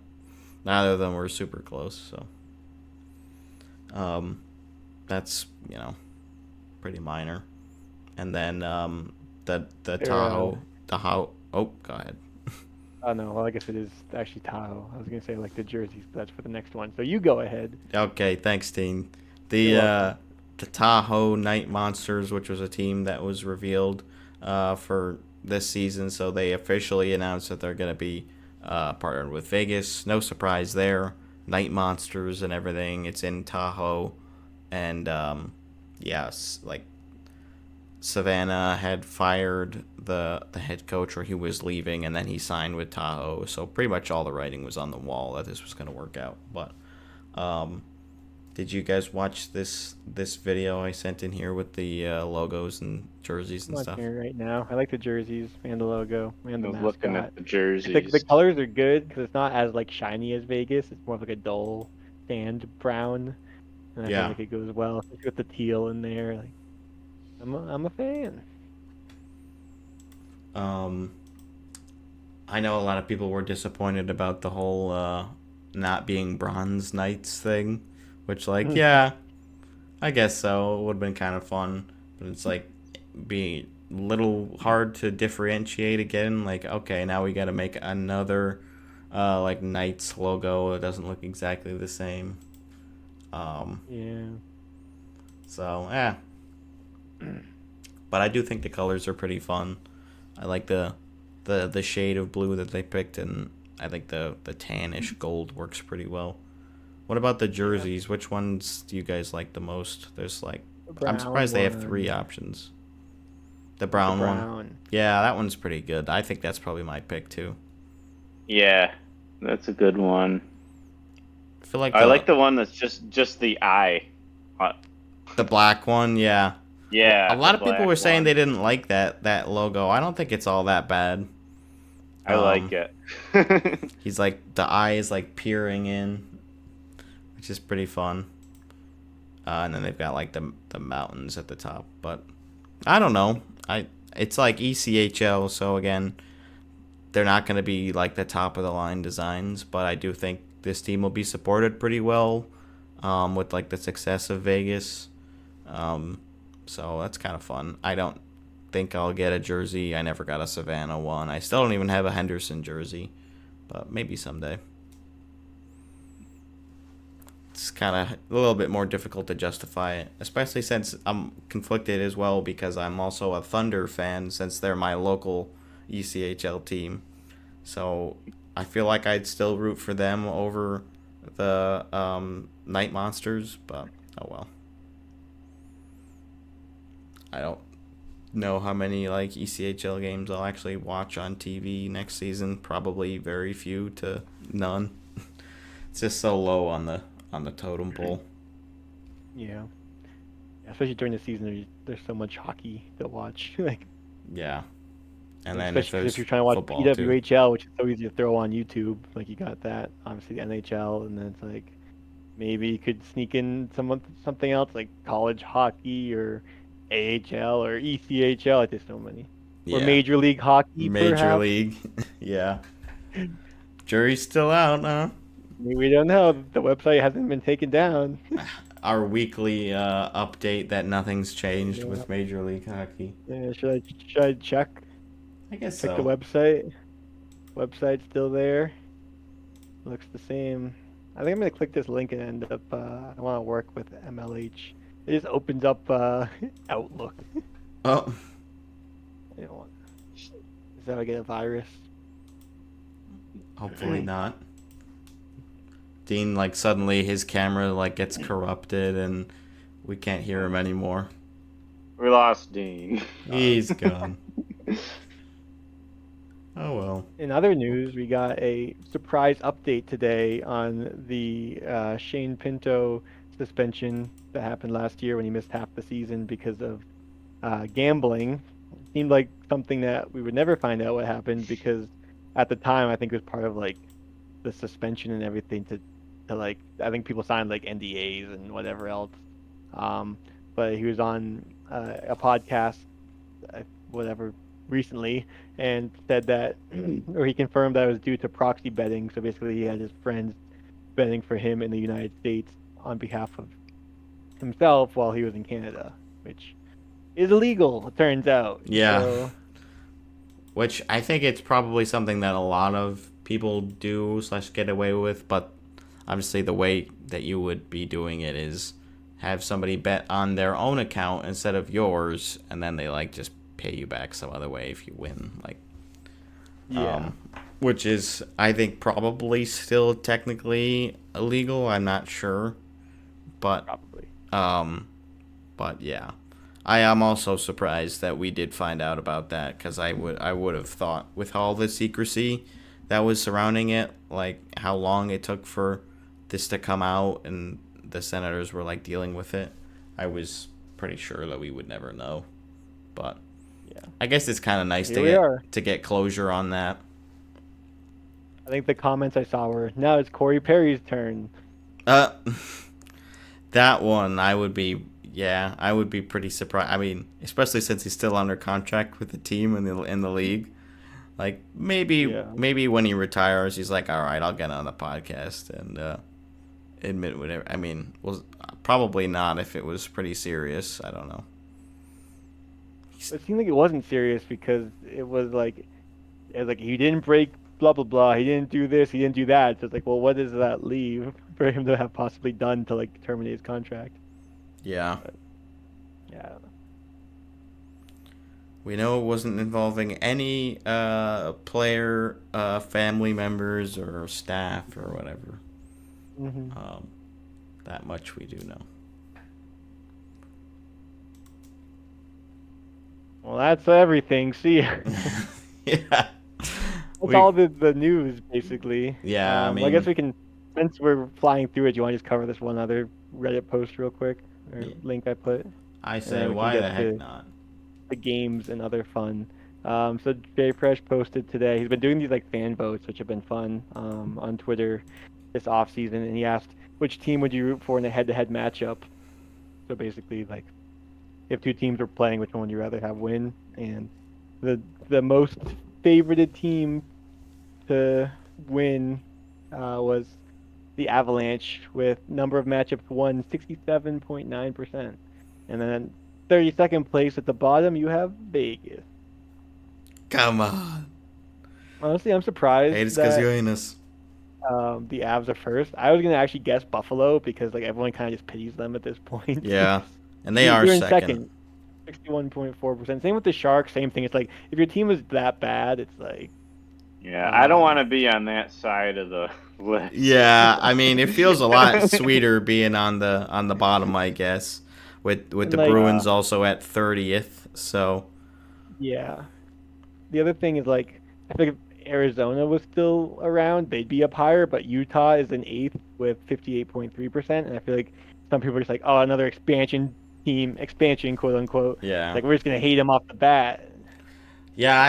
neither of them were super close. So that's pretty minor. And then the They're, Tahoe. Oh, go ahead. oh no, well I guess it is actually Tahoe. I was gonna say like the jerseys, but that's for the next one. So you go ahead. Okay, thanks, Dean. You're The welcome. the Tahoe Knight Monsters, which was a team that was revealed for this season, so they officially announced that they're going to be partnered with Vegas. No surprise there. Night Monsters and everything. It's in Tahoe, and yes, like Savannah had fired the head coach, or he was leaving, and then he signed with Tahoe. So pretty much all the writing was on the wall that this was going to work out. But um, did you guys watch this video I sent in here with the logos and jerseys I'm and stuff? watching it right now. I like the jerseys and the logo and I the was looking mascot. at the The jerseys. colors are good because it's not as like shiny as Vegas. It's more of like a dull sand brown, and I feel Yeah. like it goes well especially with the teal in there. Like I'm a fan. Um, I know a lot of people were disappointed about the whole not being bronze knights thing, which like yeah, I guess so. It would have been kind of fun, but it's like be little hard to differentiate again. Like okay, now we got to make another like knights logo. It doesn't look exactly the same. Um, Yeah. so yeah, but I do think the colors are pretty fun. I like the shade of blue that they picked, and I think the tannish gold works pretty well. What about the Yeah. jerseys? Which ones do you guys like the most? There's like The I'm brown surprised they have three one. options. The Like the brown one. brown. Yeah, that one's pretty good. I think that's probably my pick too. Yeah, that's a good one. I feel like I like the one that's just the eye. Uh, the black one, yeah. A yeah, the lot of people black were saying one. they didn't like that logo. I don't think it's all that bad. I like Um, it. he's like the eye is like peering in, which is pretty fun. And then they've got like the mountains at the top. But I don't know. It's like ECHL, so again, they're not going to be like the top of the line designs. But I do think this team will be supported pretty well, with like the success of Vegas. Um, so that's kind of fun. I don't think I'll get a jersey. I never got a Savannah one. I still don't even have a Henderson jersey, but maybe someday. It's kind of a little bit more difficult to justify it, especially since I'm conflicted as well because I'm also a Thunder fan since they're my local ECHL team. So I feel like I'd still root for them over the Night Monsters, but oh well. I don't know how many like ECHL games I'll actually watch on TV next season. Probably very few to none. It's just so low on the totem pole. Yeah. Especially during the season, there's so much hockey to watch. Like, Yeah, and then if especially 'cause if there's you're trying to watch football too. PWHL, which is so easy to throw on YouTube, like you got that. Obviously, the NHL, and then it's like maybe you could sneak in something else like college hockey or AHL or ECHL. Like, there's so many. Or Yeah, Major League Hockey, Major perhaps. League. Yeah, jury's still out, huh? We don't know. The website hasn't been taken down. Our weekly update that nothing's changed Yeah. with Major League Hockey. Yeah, should I check I guess check the so. website? Website's still there. Looks the same. I think I'm gonna click this link and end up. I want to work with MLH. It just opens up Outlook. Oh, I don't want. Is that I get a virus? hopefully not. Dean like suddenly his camera like gets corrupted and we can't hear him anymore. We lost Dean. He's gone. Oh well. In other news, we got a surprise update today on the Shane Pinto suspension that happened last year when he missed half the season because of gambling. It seemed like something that we would never find out what happened because at the time I think it was part of like the suspension and everything to like I think people signed like NDAs and whatever else. Um, but he was on a podcast, whatever, recently, and said that, or he confirmed that it was due to proxy betting. So basically, he had his friends betting for him in the United States on behalf of himself while he was in Canada, which is illegal, it turns out. Yeah. So Which I think it's probably something that a lot of people do / get away with, but obviously the way that you would be doing it is have somebody bet on their own account instead of yours, and then they like just pay you back some other way if you win. Like, yeah, which is I think probably still technically illegal. I'm not sure, but probably. but yeah, I am also surprised that we did find out about that, because I would have thought, with all the secrecy that was surrounding it, like how long it took for this to come out and the senators were like dealing with it, I was pretty sure that we would never know. But Yeah, I guess it's kind of nice here we are. to get closure on that. I think the comments I saw were, now it's Corey Perry's turn. Uh, that one I would be pretty surprised. I mean, especially since he's still under contract with the team in the league. Like maybe when he retires, he's like, all right, I'll get on the podcast and admit whatever. I mean, well, probably not if it was pretty serious. I don't know. It seemed like it wasn't serious because it was like he didn't break blah blah blah. He didn't do this. He didn't do that. So it's like, well, what does that leave for him to have possibly done to like terminate his contract? Yeah. But, yeah. I don't know. We know it wasn't involving any player, family members, or staff, or whatever. Mm-hmm. That much we do know. Well, that's everything. See ya. Yeah. That's all the news, basically. Yeah, I I guess mean- we can, since we're flying through it, do you want to just cover this one other Reddit post real quick? Or Yeah. link I put? I then say, we can why get the heck to- not? The games and other fun. So Jay Fresh posted today. He's been doing these like fan votes, which have been fun, on Twitter this off season, and he asked which team would you root for in a head-to-head matchup. So basically, like, if two teams were playing, which one would you rather have win? And the most favorited team to win was the Avalanche, with number of matchups won 67.9%, and then 32nd place at the bottom you have Vegas. Come on. Honestly, I'm surprised Hate us because that you ain't us. the Avs are first. I was gonna actually guess Buffalo because like everyone kind of just pities them at this point. Yeah. And they You're are in second. 61.4%. Same with the Sharks. Same thing. It's like if your team is that bad, it's like Yeah, I don't want to be on that side of the list. Yeah, I mean, it feels a lot sweeter being on the bottom, I guess, with the like, Bruins also at 30th. So yeah. The other thing is like I think if Arizona was still around, they'd be up higher. But Utah is in 8th with 58.3%, and I feel like some people are just like, oh, another expansion team, expansion quote unquote. yeah, Like we're just gonna hate them off the bat. yeah,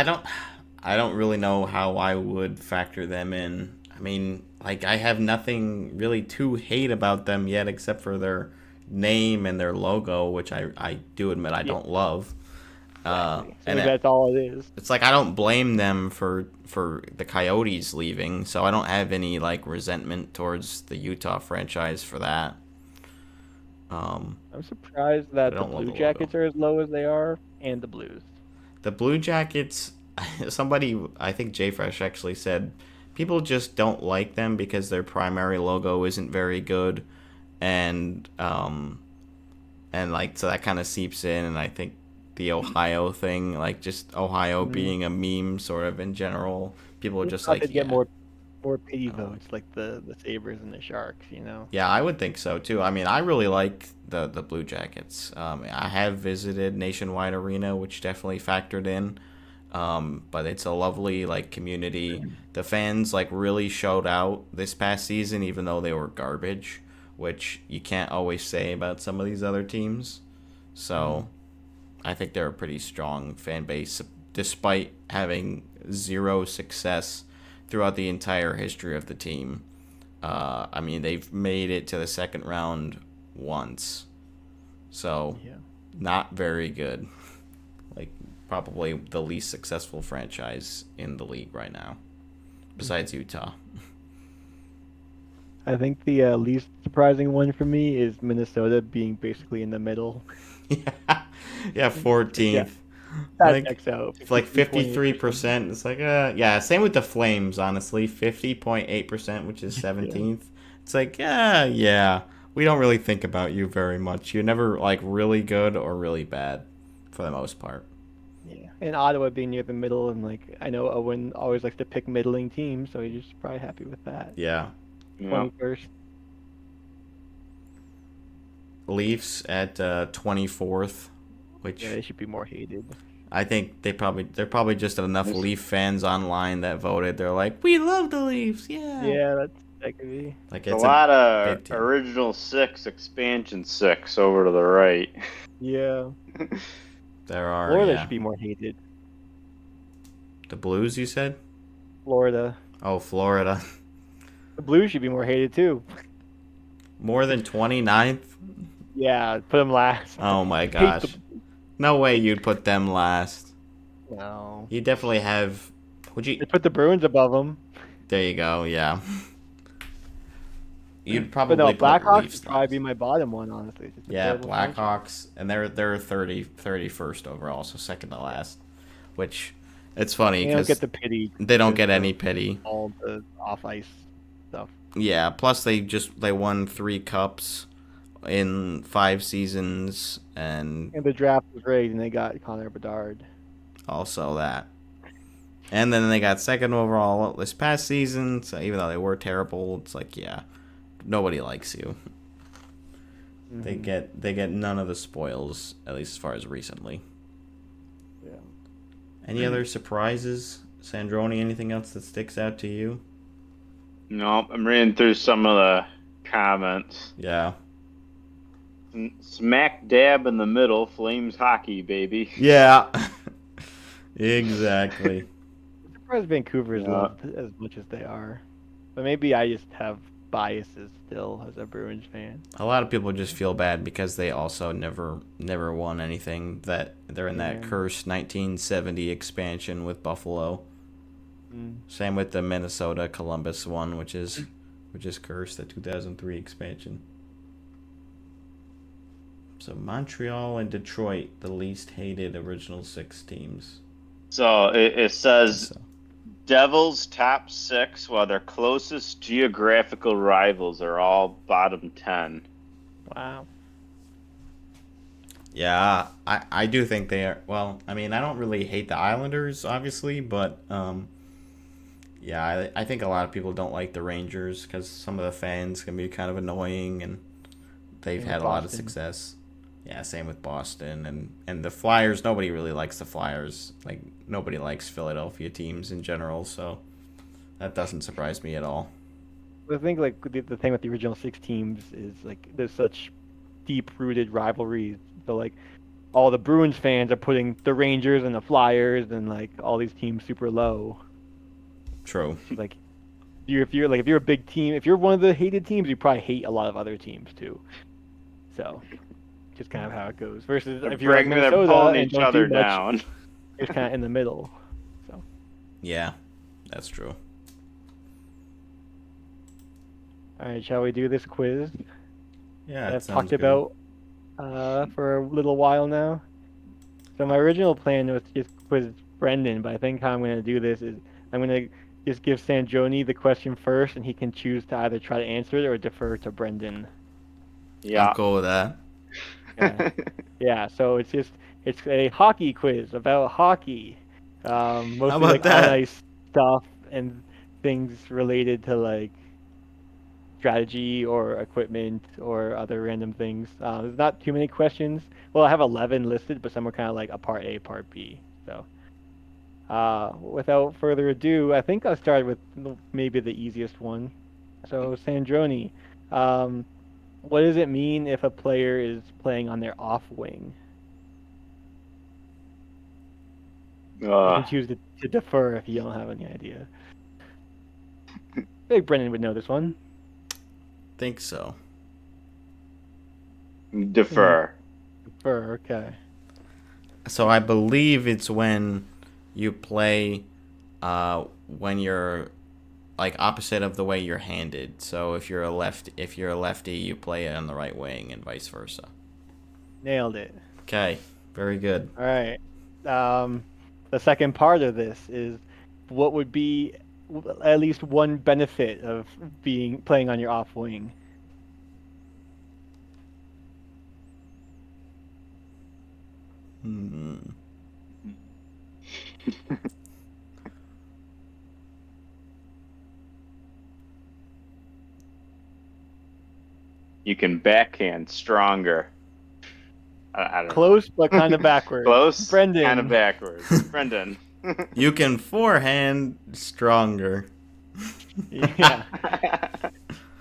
I don't really know how I would factor them in. I mean, like I have nothing really to hate about them yet, except for their name and their logo, which I do admit I don't love. So And that's all it is. it's like I don't blame them for the Coyotes leaving, so I don't have any like resentment towards the Utah franchise for that. I'm surprised that I the don't love Blue the Jackets logo. are as low as they are, and the Blues. The Blue Jackets, somebody, I think JFresh actually said, people just don't like them because their primary logo isn't very good, and like so that kind of seeps in, and I think the Ohio thing, like just Ohio being a meme sort of in general, people are I just thought like, they'd get yeah. more pity votes like the Sabres and the Sharks, you know. Yeah, I would think so too. I mean, I really like the Blue Jackets. I have visited Nationwide Arena, which definitely factored in. But it's a lovely like community. The fans like really showed out this past season, even though they were garbage, which you can't always say about some of these other teams. So, I think they're a pretty strong fan base, despite having zero success throughout the entire history of the team. I mean, they've made it to the second round once, So, Yeah. not very good. Like, probably the least successful franchise in the league right now, besides Utah. I think the least surprising one for me is Minnesota being basically in the middle. Yeah, yeah, Yeah, 14th. that Like, checks out. it's like 53.8%. 53%. It's like, yeah, same with the Flames, honestly. 50.8%, which is Yeah. 17th. It's like, yeah. We don't really think about you very much. You're never, like, really good or really bad, for the most part. Yeah. And Ottawa being near the middle, and like I know Owen always likes to pick middling teams, so he's just probably happy with that. Yeah. Yep. 21st. Leafs at 24th, Yeah, which they should be more hated. I think they're probably just enough This- Leaf fans online that voted. They're like, we love the Leafs, yeah. Yeah, that could be. Like A it's a lot of big team. original 6, expansion 6 over to the right. Yeah. There are, Florida yeah. should be more hated. The Blues, you said? Florida. Oh, Florida. The Blues should be more hated too. More than 29th? Yeah, put them last. Oh my Hate gosh. No way you'd put them last. No. You definitely have. Would They you? put the Bruins above them. There you go. Yeah. You'd But no, probably put Blackhawks Leafs would probably last. be my bottom one, honestly. It's just a Yeah, terrible franchise. Blackhawks, and they're 31st overall, so second to last. Which it's funny They don't because get the pity. they don't because get of any pity. all the off ice stuff. Yeah. Plus they won 3 cups in 5 seasons, and And the draft was rigged, and they got Connor Bedard. also that. And then they got second overall this past season, so even though they were terrible, it's like, yeah, nobody likes you. They get none of the spoils, at least as far as recently. Yeah. Any other surprises? Sandroni, anything else that sticks out to you? Nope, I'm reading through some of the comments. Yeah. Smack dab in the middle, Flames hockey, baby. Yeah. Exactly. I'm surprised Vancouver is Yeah. loved as much as they are. But maybe I just have biases still as a Bruins fan. A lot of people just feel bad because they also never won anything. That they're in that Yeah. cursed 1970 expansion with Buffalo. Mm. Same with the Minnesota Columbus one, which is cursed, the 2003 expansion. So Montreal and Detroit, the least hated original 6 teams. So it says So, Devils top 6, while their closest geographical rivals are all bottom 10. Wow. yeah, I do think they are. Well, I mean, I don't really hate the Islanders, obviously, but yeah, I think a lot of people don't like the Rangers because some of the fans can be kind of annoying, and they've Same had with a lot of Boston. success. Yeah, same with Boston and the Flyers. Nobody really likes the Flyers. Like nobody likes Philadelphia teams in general, so that doesn't surprise me at all. I think like the thing with the original 6 teams is like there's such deep-rooted rivalries. So like all the Bruins fans are putting the Rangers and the Flyers and like all these teams super low. True. Like if you're a big team, if you're one of the hated teams, you probably hate a lot of other teams too. So just kind of how it goes. Versus if you're like They're Minnesota pulling and each don't other do much, down. it's kind of in the middle. So Yeah, that's true. all right, shall we do this quiz Yeah, that that I've sounds talked good. about for a little while now? So my original plan was to just quiz Brendan, but I think how I'm going to do this is I'm going to just give Sandroni the question first, and he can choose to either try to answer it or defer to Brendan. Yeah. I'm cool with that. Yeah. Yeah, so it's a hockey quiz about hockey. Mostly about like that? on ice stuff and things related to like strategy or equipment or other random things. There's not too many questions. Well, I have 11 listed, but some are kind of like a part A, part B. So, without further ado, I think I'll start with maybe the easiest one. So, Sandroni, what does it mean if a player is playing on their off wing? You can choose to defer if you don't have any idea. I think Brendan would know this one. Think so. Defer. prefer. Okay. So I believe it's when you play when you're like opposite of the way you're handed. So if you're a lefty, you play it on the right wing and vice versa. Nailed it. Okay, very good. All right. The second part of this is what would be at least one benefit of playing on your off wing. Hmm. You can backhand stronger. I don't Close, but kind of know. backwards. Close, Brendan. kind of backwards. Brendan. You can forehand stronger. Yeah.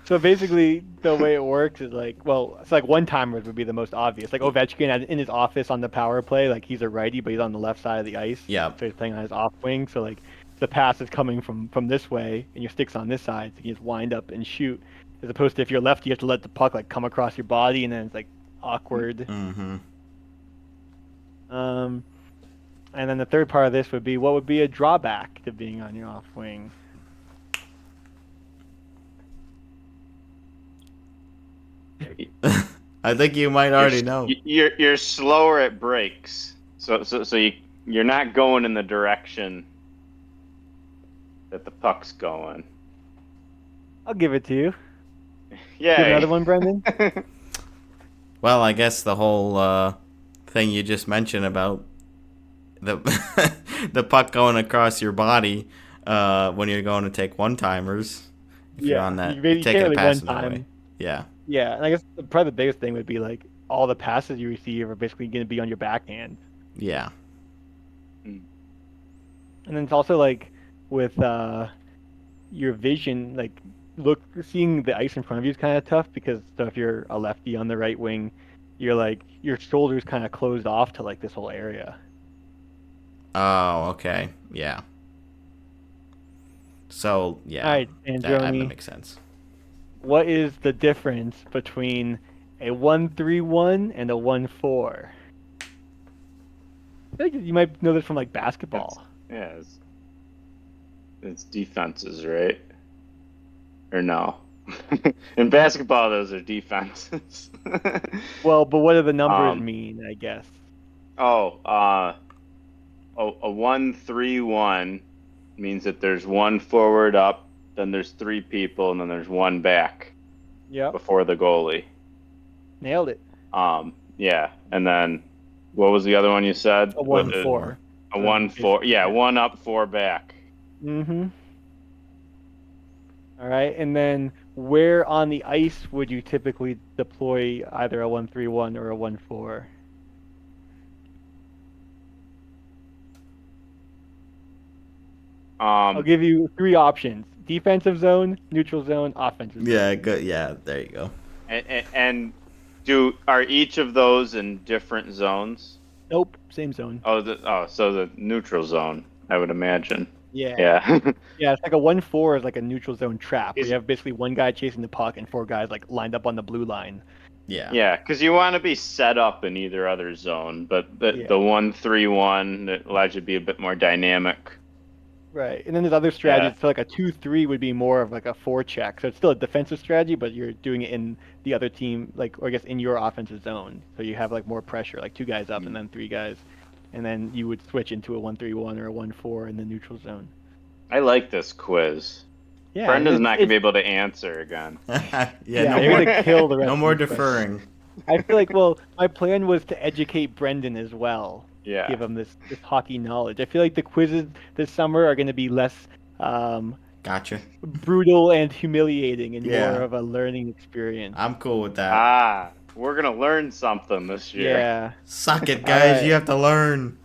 So basically, the way it works is like, well, it's like one-timers would be the most obvious. Like Ovechkin in his office on the power play, like he's a righty, but he's on the left side of the ice. Yeah. So he's playing on his off wing. So like the pass is coming from this way, and your stick's on this side, so you just wind up and shoot. As opposed to if you're lefty, you have to let the puck like come across your body, and then it's like awkward. Mm-hmm. And then the third part of this would be what would be a drawback to being on your off wing. I think you might already know. You're slower at breaks, so you're not going in the direction that the puck's going. I'll give it to you. Yeah. Give another one, Brendan. Well, I guess the whole thing you just mentioned about the the puck going across your body when you're going to take one-timers. If you're on that, you take can't a really pass one in that way. time. Yeah. Yeah, and I guess probably the biggest thing would be like all the passes you receive are basically going to be on your backhand. Yeah. And then it's also like with your vision, like seeing the ice in front of you is kind of tough because so if you're a lefty on the right wing, you're like your shoulders kind of closed off to like this whole area. Oh, okay. Yeah. So, yeah. All right, that Sandroni, makes sense. what is the difference between a 1-3-1 and a 1-4? I feel like you might know this from like basketball. It's defenses, right? Or no? In basketball, those are defenses. Well, but what do the numbers mean, I guess? A 1-3-1 means that there's one forward up, then there's three people, and then there's one back. Yep. Before the goalie. Nailed it. Yeah, and then what was the other one you said? A 1-4. A 1-4. Yeah, one up, four back. Mm-hmm. All right, and then where on the ice would you typically deploy either a 1-3-1 or a 1-4? I'll give you three options: defensive zone, neutral zone, offensive zone. Yeah, good. Yeah, there you go. And are each of those in different zones? Nope, same zone. So the neutral zone, I would imagine. Yeah. Yeah. Yeah, it's like a 1-4 is like a neutral zone trap where you have basically one guy chasing the puck and four guys like lined up on the blue line. Yeah. Yeah, because you want to be set up in either other zone, but the 1-3-1 that allows you to be a bit more dynamic. Right, and then there's other strategies. So like a 2-3 would be more of like a forecheck. So it's still a defensive strategy, but you're doing it in the other team, like, or I guess in your offensive zone. So you have like more pressure, like two guys up and then three guys, and then you would switch into a 1-3-1 or a 1-4 in the neutral zone. I like this quiz. Yeah, Brendan's not gonna be able to answer again. No you're more, gonna kill the rest. no of more these deferring. I feel like, well, my plan was to educate Brendan as well. Yeah. Give him this hockey knowledge. I feel like the quizzes this summer are going to be less Gotcha. brutal and humiliating and Yeah. more of a learning experience. I'm cool with that. We're gonna learn something this year. Yeah. Suck it, guys. Alright. You have to learn.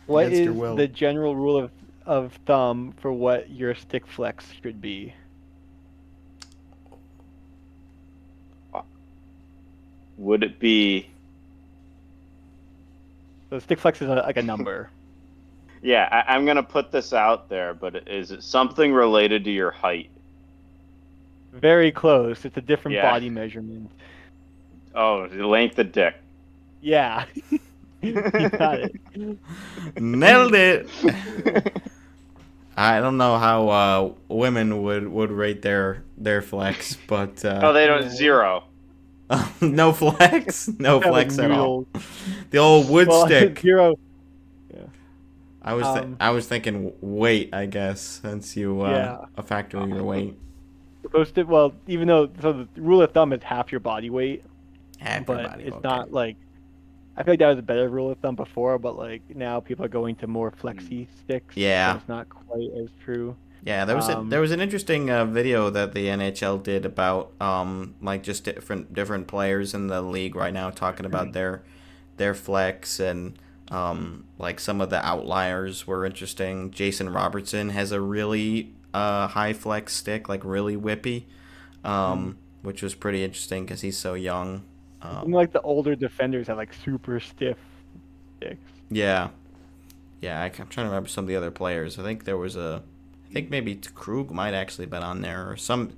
What Against is your will. the general rule of thumb for what your stick flex should be? Would it be? So stick flex is like a number. Yeah, I'm gonna put this out there, but is it something related to your height? Very close. It's a different Yeah. body measurement. Oh, the length of dick. Yeah. You got it. Nailed it. I don't know how women would rate their flex, but Oh, they don't Yeah. 0. no flex, no Kind of like flex at all. noodles. The old wood Well, stick. 0. Yeah. I was thinking weight, I guess, since you Yeah. a factor of your weight. Supposed to, well, even though, so the rule of thumb is half your body weight, Half your but body. it's Okay. not like, I feel like that was a better rule of thumb before, but like now people are going to more flexi sticks. Yeah. So it's not quite as true. Yeah, there was an interesting video that the NHL did about like just different players in the league right now talking about their flex and like some of the outliers were interesting. Jason Robertson has a really high flex stick, like really whippy, which was pretty interesting because he's so young. Even like the older defenders have like super stiff sticks. Yeah, yeah. I'm trying to remember some of the other players. I think there was I think maybe Krug might actually been on there, or some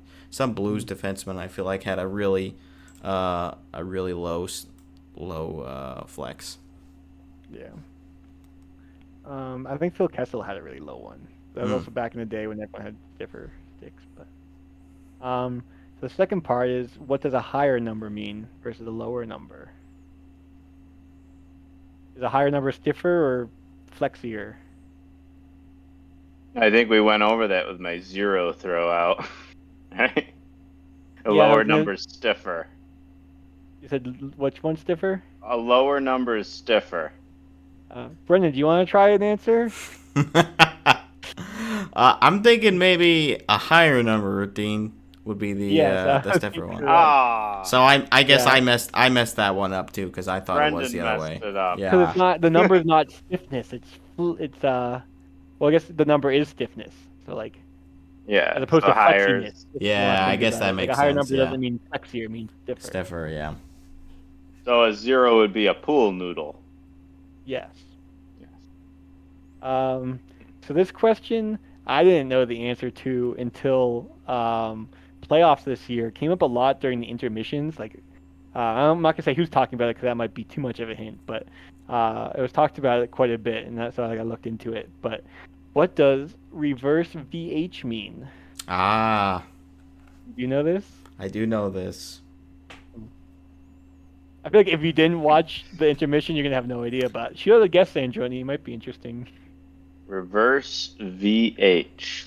Blues defenseman. I feel like had a really low flex. Yeah. I think Phil Kessel had a really low one. That was also back in the day when everyone had stiffer sticks. But so the second part is, what does a higher number mean versus a lower number? Is a higher number stiffer or flexier? I think we went over that with my 0 throw out. Right? A Yeah, lower number is stiffer. You said which one's stiffer? A lower number is stiffer. Brendan, do you want to try an answer? I'm thinking maybe a higher number, Dean, would be the stiffer one. Ah. So I guess Yeah. I messed that one up too because I thought it was the Brendan other way. messed it up. Because Yeah. it's not, the number is not stiffness. It's well, I guess the number is stiffness. So like, Yeah. as opposed so to higher. flexiness. if Yeah, you wanna I think guess about that it. makes like a higher sense, number yeah. doesn't mean flexier, it means stiffer. Stiffer, yeah. So a 0 would be a pool noodle. Yes. Yes. So this question I didn't know the answer to until playoffs this year. It came up a lot during the intermissions. Like, I'm not gonna say who's talking about it because that might be too much of a hint, but it was talked about it quite a bit, and that's why I looked into it. But what does reverse VH mean? Ah, Do you know this? I do know this. I feel like if you didn't watch the intermission, you're gonna have no idea. But shoot out a guess, Sandroni. It might be interesting. Reverse VH.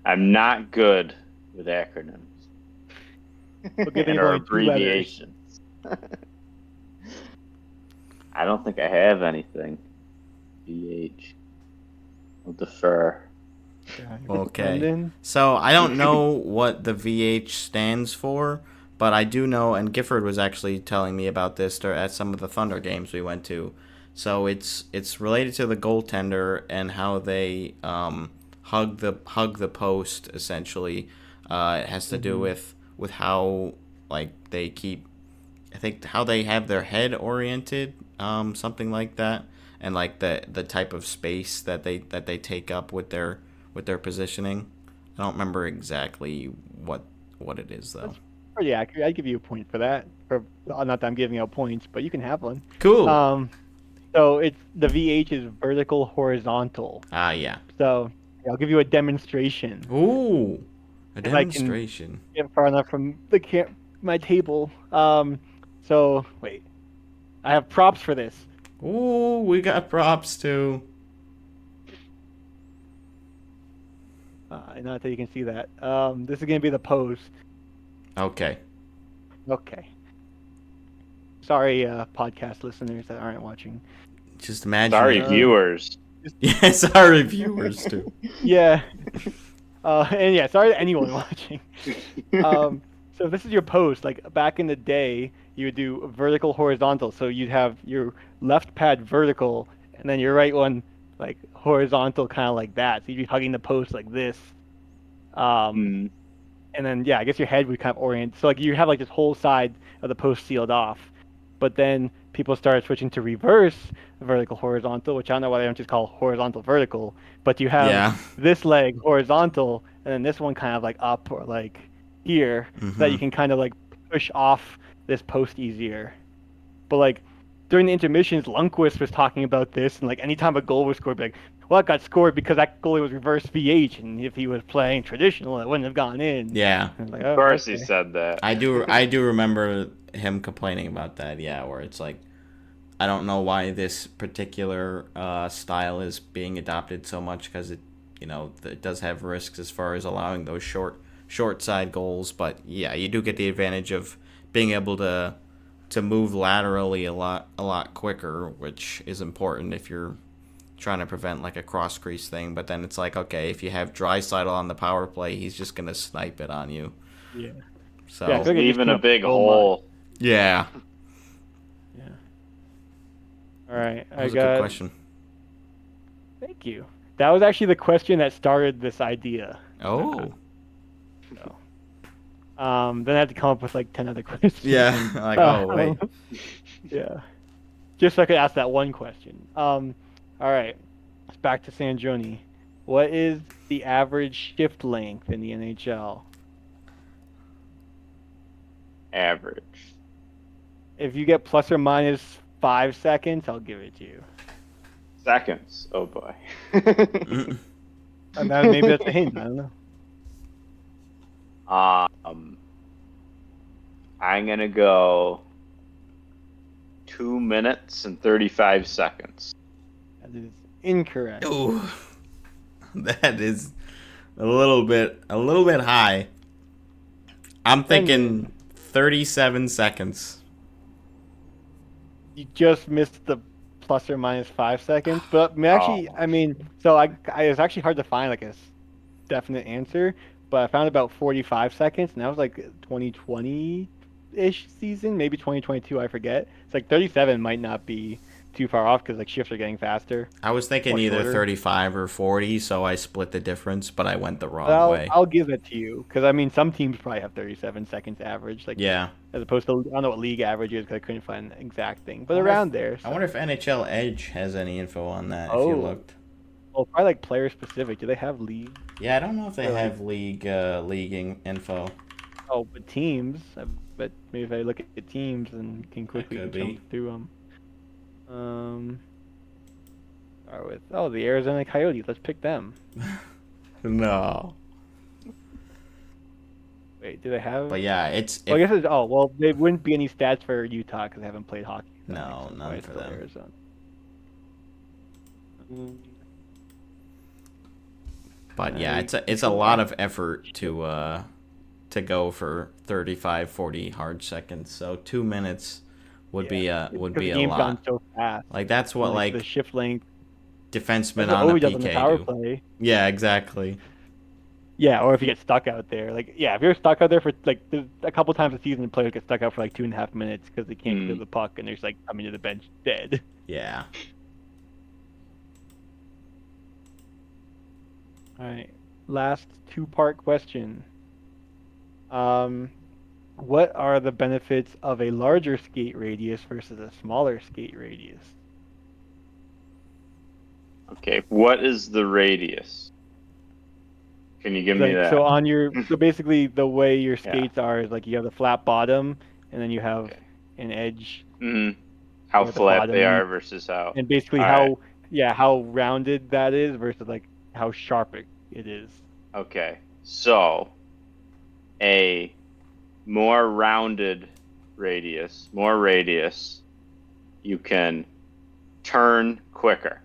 I'm not good with acronyms We'll give and it or only 2 letters. abbreviations. I don't think I have anything. VH. I'll defer. Okay. Brendan? So I don't know what the VH stands for, but I do know, and Gifford was actually telling me about this at some of the Thunder games we went to. So it's related to the goaltender and how they hug the post essentially. It has to do with how like they keep, I think how they have their head oriented, something like that, and like the type of space that they take up with their positioning. I don't remember exactly what it is though. Pretty accurate. I'd give you a point for that. For not that I'm giving out points, but you can have one. Cool. So it's the VH is vertical horizontal. Yeah. So I'll give you a demonstration. Ooh, a If I can demonstration. get far enough from my table. So wait, I have props for this. Ooh, we got props too. Not that you can see that. This is gonna be the pose. Okay. Okay. Sorry, podcast listeners that aren't watching. Just imagine. Sorry, viewers. Yeah, sorry, viewers too. Yeah. And yeah, sorry to anyone watching. So this is your pose. Like back in the day, you would do vertical, horizontal. So you'd have your left pad vertical, and then your right one like horizontal, kind of like that. So you'd be hugging the post like this. And then yeah, I guess your head would kind of orient. So like you have like this whole side of the post sealed off, but then people started switching to reverse vertical horizontal, which I don't know why they don't just call horizontal vertical, but you have this leg horizontal and then this one kind of like up or like here, so that you can kind of like push off this post easier. But like during the intermissions, Lundqvist was talking about this, and like anytime a goal was scored, be like, well, it got scored because that goalie was reverse VH, and if he was playing traditional, it wouldn't have gone in. Yeah, And like, Of oh, course, he okay. said that. I do remember him complaining about that. Yeah, where it's like, I don't know why this particular style is being adopted so much because it does have risks as far as allowing those short side goals. But yeah, you do get the advantage of being able to move laterally a lot quicker, which is important if you're trying to prevent like a cross crease thing. But then it's like, okay, if you have Draisaitl on the power play, he's just gonna snipe it on you. Yeah. So Yeah, I He's feel like it just leaving came a up big so much. hole. yeah, Yeah. All right, that I was a good got. question. Thank you. That was actually the question that started this idea. Oh. So, then I had to come up with like 10 other questions. Yeah, like, oh, wait. Yeah. Just so I could ask that one question. All right. It's back to Sandroni. What is the average shift length in the NHL? Average. If you get plus or minus 5 seconds, I'll give it to you. Seconds. Oh boy. And that, maybe that's a hint. I don't know. I'm gonna go 2 minutes and 35 seconds. That is incorrect. Ooh, that is a little bit high. I'm thinking 37 seconds. You just missed the plus or minus 5 seconds. But actually, I mean, so I it's actually hard to find like a definite answer. But I found about 45 seconds, and that was like 2020-ish season, maybe 2022. I forget. It's like 37 might not be too far off because like shifts are getting faster. I was thinking Or either shorter. 35 or 40, so I split the difference, but I went the But wrong way. I'll give it to you because I mean some teams probably have 37 seconds average, like Yeah. as opposed to I don't know what league average is because I couldn't find the exact thing, but I wonder around if- there. I So. wonder if NHL Edge has any info on that, if Oh. you looked. Well, probably like player specific. Do they have league? Yeah, I don't know if they Or, like- have leaguing info. Oh, but teams. I bet maybe if I look at the teams and can quickly could jump be. through them. Start with the Arizona Coyotes. Let's pick them. No. Wait, do they have? But yeah, it's Well, I guess it's well. There wouldn't be any stats for Utah because they haven't played hockey. That No, makes sense. none Why it's for still them. Arizona. But yeah, it's a lot of effort to go for 35, 40 hard seconds. So 2 minutes would be a Because the game's lot. gone so fast. Like that's what And, like the shift length. defensemen That's what on a Ovi does on the PK power do. play. Yeah, exactly. Yeah, or if you get stuck out there, like if you're stuck out there for like there's a couple times a season, players get stuck out for like 2.5 minutes because they can't clear the puck and they're just like coming to the bench dead. Yeah. All right, last two-part question. What are the benefits of a larger skate radius versus a smaller skate radius? Okay, what is the radius? Can you give me that? So on so basically the way your skates are is like you have the flat bottom and then you have an edge. How at the flat bottom they and are you- versus how. And basically All how rounded that is versus like how sharp it is. Okay, so a more rounded radius, you can turn quicker,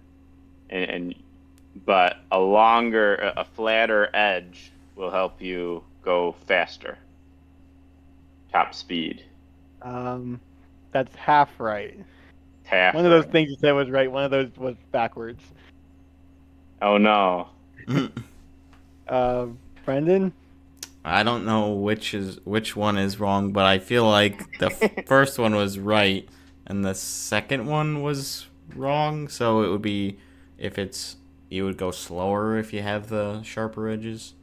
but a flatter edge will help you go faster. Top speed. That's half right. Half. One of those things you said was right. One of those was backwards. Oh no. Brendan? I don't know which one is wrong, but I feel like the first one was right and the second one was wrong. So it would be you would go slower if you have the sharper edges.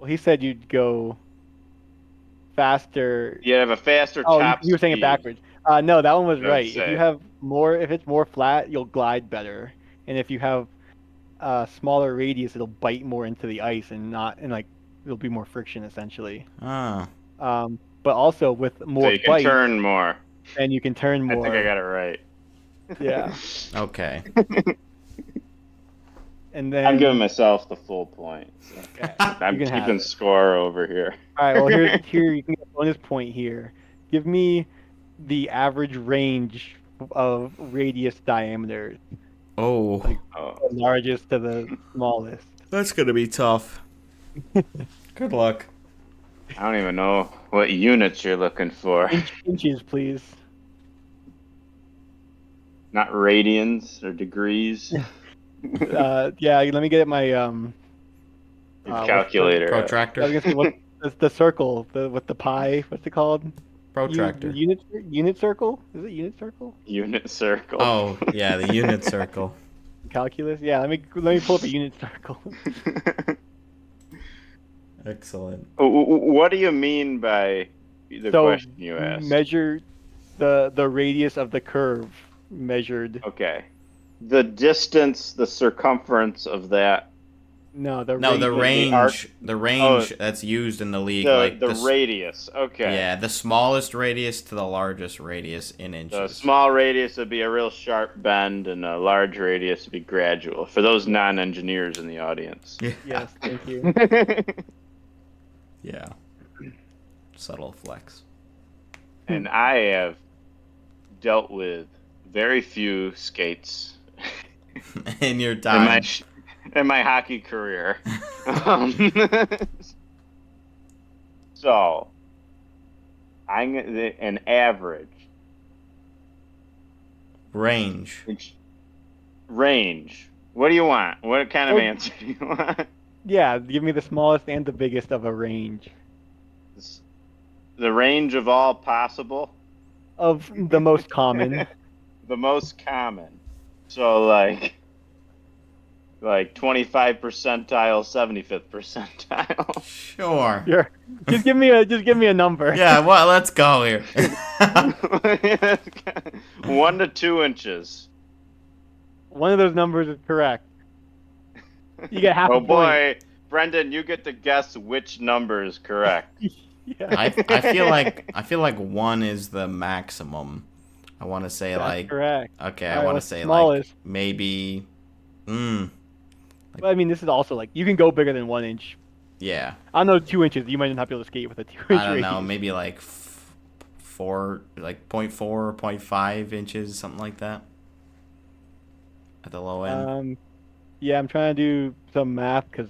Well, he said you'd go faster. You have a faster Oh, top you were saying it speed. backwards. No, that one was I'd right. If say. you have if it's more flat, you'll glide better, and if you have smaller radius, it'll bite more into the ice and like it'll be more friction essentially. Ah. But but also with So more you can bite, turn more. and you can turn I more. think I got it right. Yeah. Okay. And then I'm giving myself the full point. So. okay, I'm you can have keeping it. score over here. All right. Well, here you can get a bonus point here. Give me the average range of radius diameters, Oh, like Oh, the largest to the smallest. that's gonna be tough. Good luck. I don't even know what units you're looking for. Inches, please. Not radians or degrees. Yeah. Let me get my His what's calculator. I Protractor. was gonna say what's the circle, the with the pie. What's it called? Protractor. Unit circle? Is it unit circle? Unit circle. Oh, yeah, the unit circle. Calculus? Yeah, let me pull up a unit circle. Excellent. What do you mean by the So question you asked? measure the radius of the curve measured. Okay. The distance, the circumference of that. No, the No, the radius. range that's used in the league, The like the radius. Okay. yeah, the smallest radius to the largest radius in The inches. small radius would be a real sharp bend, and a large radius would be gradual. For those non-engineers in the audience. Yeah. Yes, thank you. Yeah. Subtle flex. And I have dealt with very few skates In your in time. my hockey career. Um, so, an average Range. range. What do you want? What kind of Oh. answer do you want? Yeah, give me the smallest and the biggest of a range The range of all possible. of the most common. The most common. So like 25 percentile, 75th percentile. Sure. Sure. Just give me a number. Yeah, well, let's go here. 1 to 2 inches. One of those numbers is correct. You get half Oh a point. boy, Brendan, you get to guess which number is correct. Yeah. I feel like 1 is the maximum. I want to say That's like correct. okay, All I right, want to what's say smallest? like maybe But I mean, this is also like you can go bigger than 1 inch. yeah. I don't know, 2 inches. You might not be able to skate with a 2 inch I don't know, radius. maybe like 4 like 0.4 0.5 inches, something like that. At the low end. Yeah, I'm trying to do some math because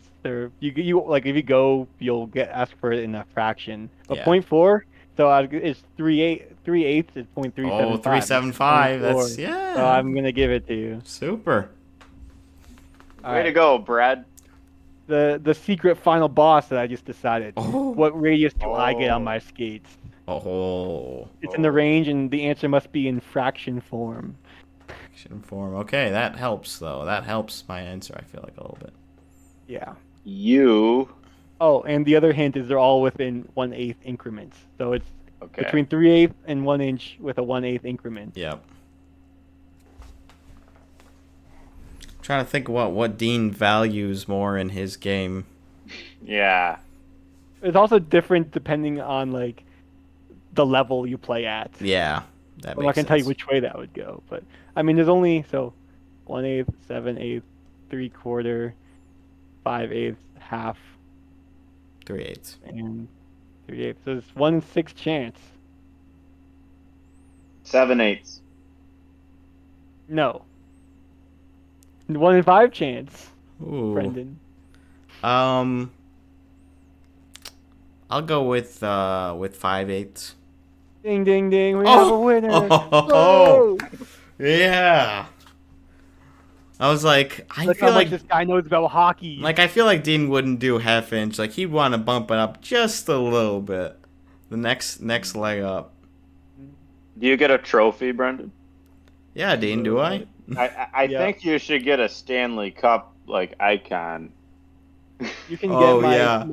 you like if you go, you'll get asked for it in a fraction. But Yeah. 0.4, so it's 3/8 is 0.375. Oh, 375. That's 0.4. yeah. So I'm gonna give it to you. Super. All Way to right. go, Brad. The secret final boss that I just decided. Oh. What radius do I get on Oh. my skates? Oh. It's in the range, and the answer must be in fraction form. Action form. Okay, that helps though. That helps my answer, I feel like a little bit. Yeah. You. Oh, and the other hint is they're all within 1/8 increments. So it's Okay. between 3/8 and 1 inch with a 1/8 increment. Yep. Trying to think what Dean values more in his game. Yeah. It's also different depending on like the level you play at. Yeah, that I'm makes not gonna sense. tell you which way that would go, but I mean, there's only 1/8, 7/8, 3/4, 5/8, half, 3/8. and 3/8. So it's 1 in 6 chance. 7/8. No. 1 in 5 chance, Ooh. Brendan. I'll go with 5/8. Ding, ding, ding! We Oh! have a winner. Oh! Whoa! Yeah. I was like, I Look feel how much like this guy knows about hockey. I feel like Dean wouldn't do half inch. Like he'd want to bump it up just a little bit. The next leg up. Do you get a trophy, Brendan? Yeah, Dean, do I? I Yeah. think you should get a Stanley Cup icon. You can Oh, get yeah.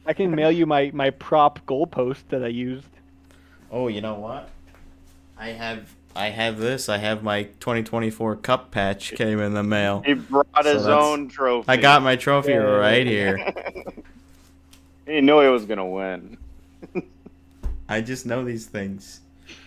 I can mail you my prop goalpost that I used. Oh, you know what? I have this. I have my 2024 cup patch came in the mail. He brought So his that's- own trophy. I got my trophy Yeah. right here. He knew he was gonna win. I just know these things.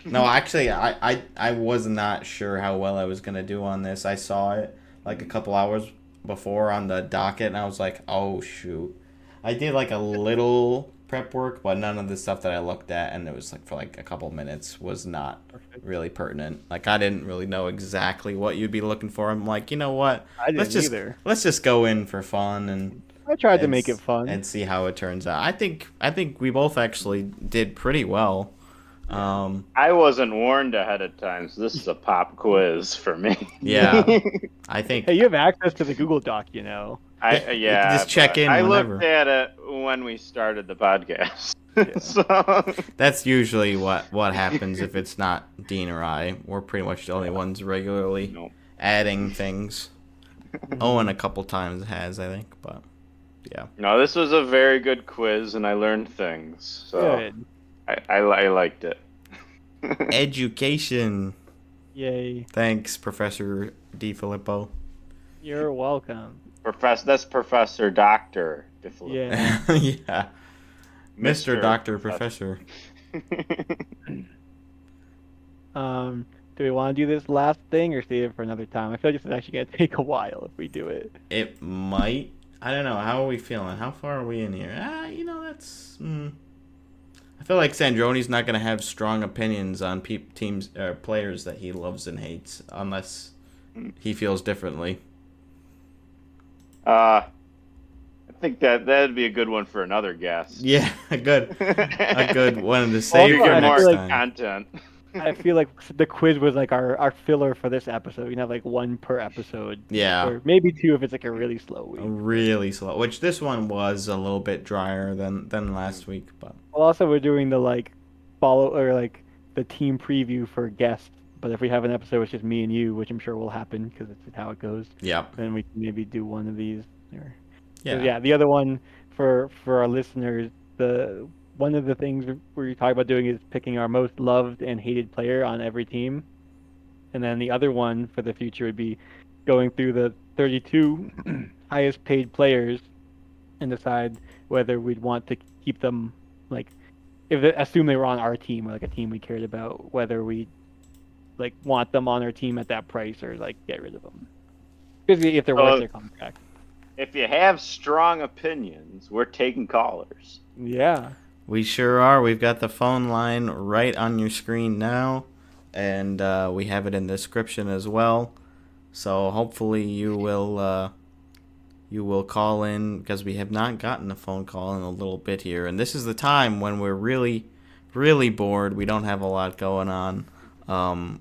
No, actually, I was not sure how well I was going to do on this. I saw it like a couple hours before on the docket, and I was like, oh, shoot. I did like a little prep work, but none of the stuff that I looked at, and it was like for like a couple minutes, was not really pertinent. Like, I didn't really know exactly what you'd be looking for. I'm like, you know what? I didn't either. Let's just go in for fun and I tried to make it fun and see how it turns out. I think we both actually did pretty well. I wasn't warned ahead of time, so this is a pop quiz for me. Yeah, I think. Hey, you have access to the Google Doc, you know. You can just check in I whenever. looked at it when we started the podcast. Yeah. So That's usually what happens if it's not Dean or I. We're pretty much the only ones regularly adding things. Owen a couple times has, I think, but yeah. No, this was a very good quiz, and I learned things. So Good. I liked it. Education. Yay. Thanks, Professor DeFilippo. You're welcome. That's Professor Doctor DeFilippo. Yeah. Yeah. Mr. Doctor Professor. Do we want to do this last thing or save it for another time? I feel like this is actually going to take a while if we do it. It might. I don't know. How are we feeling? How far are we in here? That's. I feel like Sandroni's not going to have strong opinions on teams or players that he loves and hates unless he feels differently. I think that'd be a good one for another guest. Yeah, a good one to save You for get next more time. content. I feel like the quiz was like our filler for this episode. We can have like one per episode. Yeah. Or maybe two if it's like a really slow week. Really slow. Which this one was a little bit drier than last week, but Well, also we're doing the like the team preview for guests. But if we have an episode with just me and you, which I'm sure will happen because it's how it goes, yep. then we can maybe do one of these. Yeah. Yeah. The other one for our listeners, one of the things we're talking about doing is picking our most loved and hated player on every team. And then the other one for the future would be going through the 32 highest paid players and decide whether we'd want to keep them, like, assume they were on our team or like a team we cared about, whether we like want them on our team at that price or like get rid of them. Basically, if they're worth their contract. If you have strong opinions, we're taking callers. Yeah. We sure are. We've got the phone line right on your screen now, and we have it in the description as well. So hopefully you will call in, because we have not gotten a phone call in a little bit here. And this is the time when we're really, really bored. We don't have a lot going on.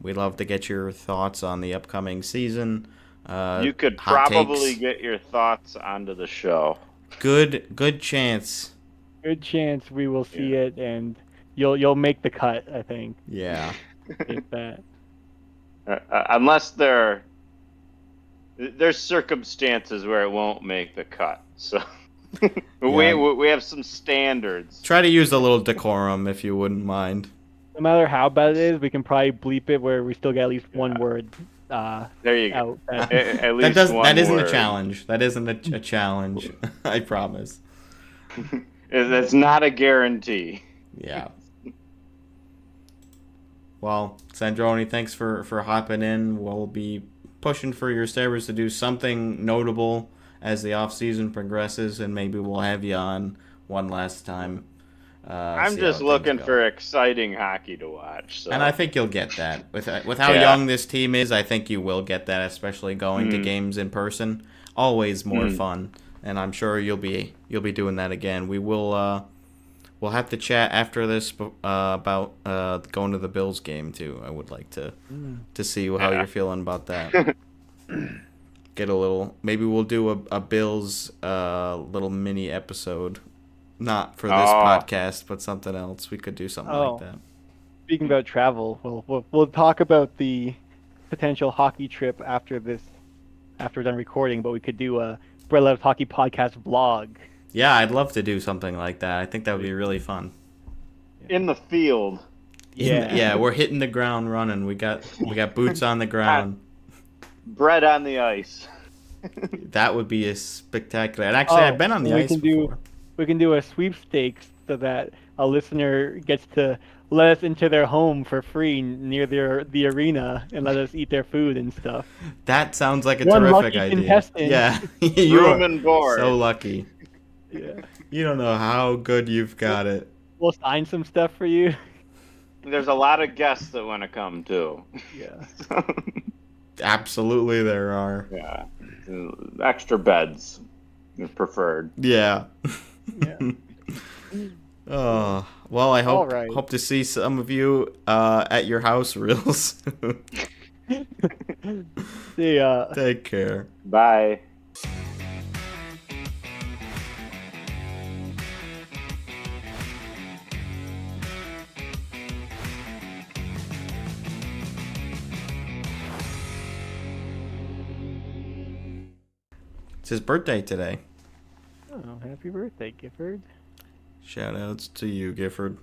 We'd love to get your thoughts on the upcoming season. You could probably get your thoughts onto the show. Good chance. Good chance we will see it, and you'll make the cut, I think. Yeah. If that. Unless there's circumstances where it won't make the cut. So we have some standards. Try to use a little decorum if you wouldn't mind. No matter how bad it is, we can probably bleep it where we still get at least one word. There you go. Out. At least that isn't word. a challenge. That isn't a challenge. I promise. That's not a guarantee. Yeah. Well, Sandroni, thanks for hopping in. We'll be pushing for your Sabres to do something notable as the off-season progresses, and maybe we'll have you on one last time. I'm just looking for exciting hockey to watch. So. And I think you'll get that. With how young this team is, I think you will get that, especially going to games in person. Always more fun. And I'm sure you'll be doing that again. We'll have to chat after this about going to the Bills game too. I would like to see how you're feeling about that. Get a little. Maybe we'll do a Bills little mini episode. Not for this podcast, but something else. We could do something like that. Speaking about travel, we'll talk about the potential hockey trip after we're done recording. But we could do a Bread Loves Hockey podcast vlog. Yeah, I'd love to do something like that. I think that would be really fun. In the field. Yeah, we're hitting the ground running. We got boots on the ground. Bread on the ice. That would be a spectacular. And actually, I've been on the ice before. We can do a sweepstakes so that a listener gets to let us into their home for free near the arena and let us eat their food and stuff. That sounds like a One terrific lucky idea. contestant. Yeah, you Room are and board. so lucky. Yeah. You don't know how good you've got it. We'll sign some stuff for you. There's a lot of guests that want to come too. Yeah. Absolutely, there are. Yeah, extra beds are preferred. Yeah. Yeah. Oh, well, I All hope right. hope to see some of you at your house real soon. See ya. Take care. Bye. It's his birthday today. Oh, happy birthday, Gifford. Shout outs to you, Gifford.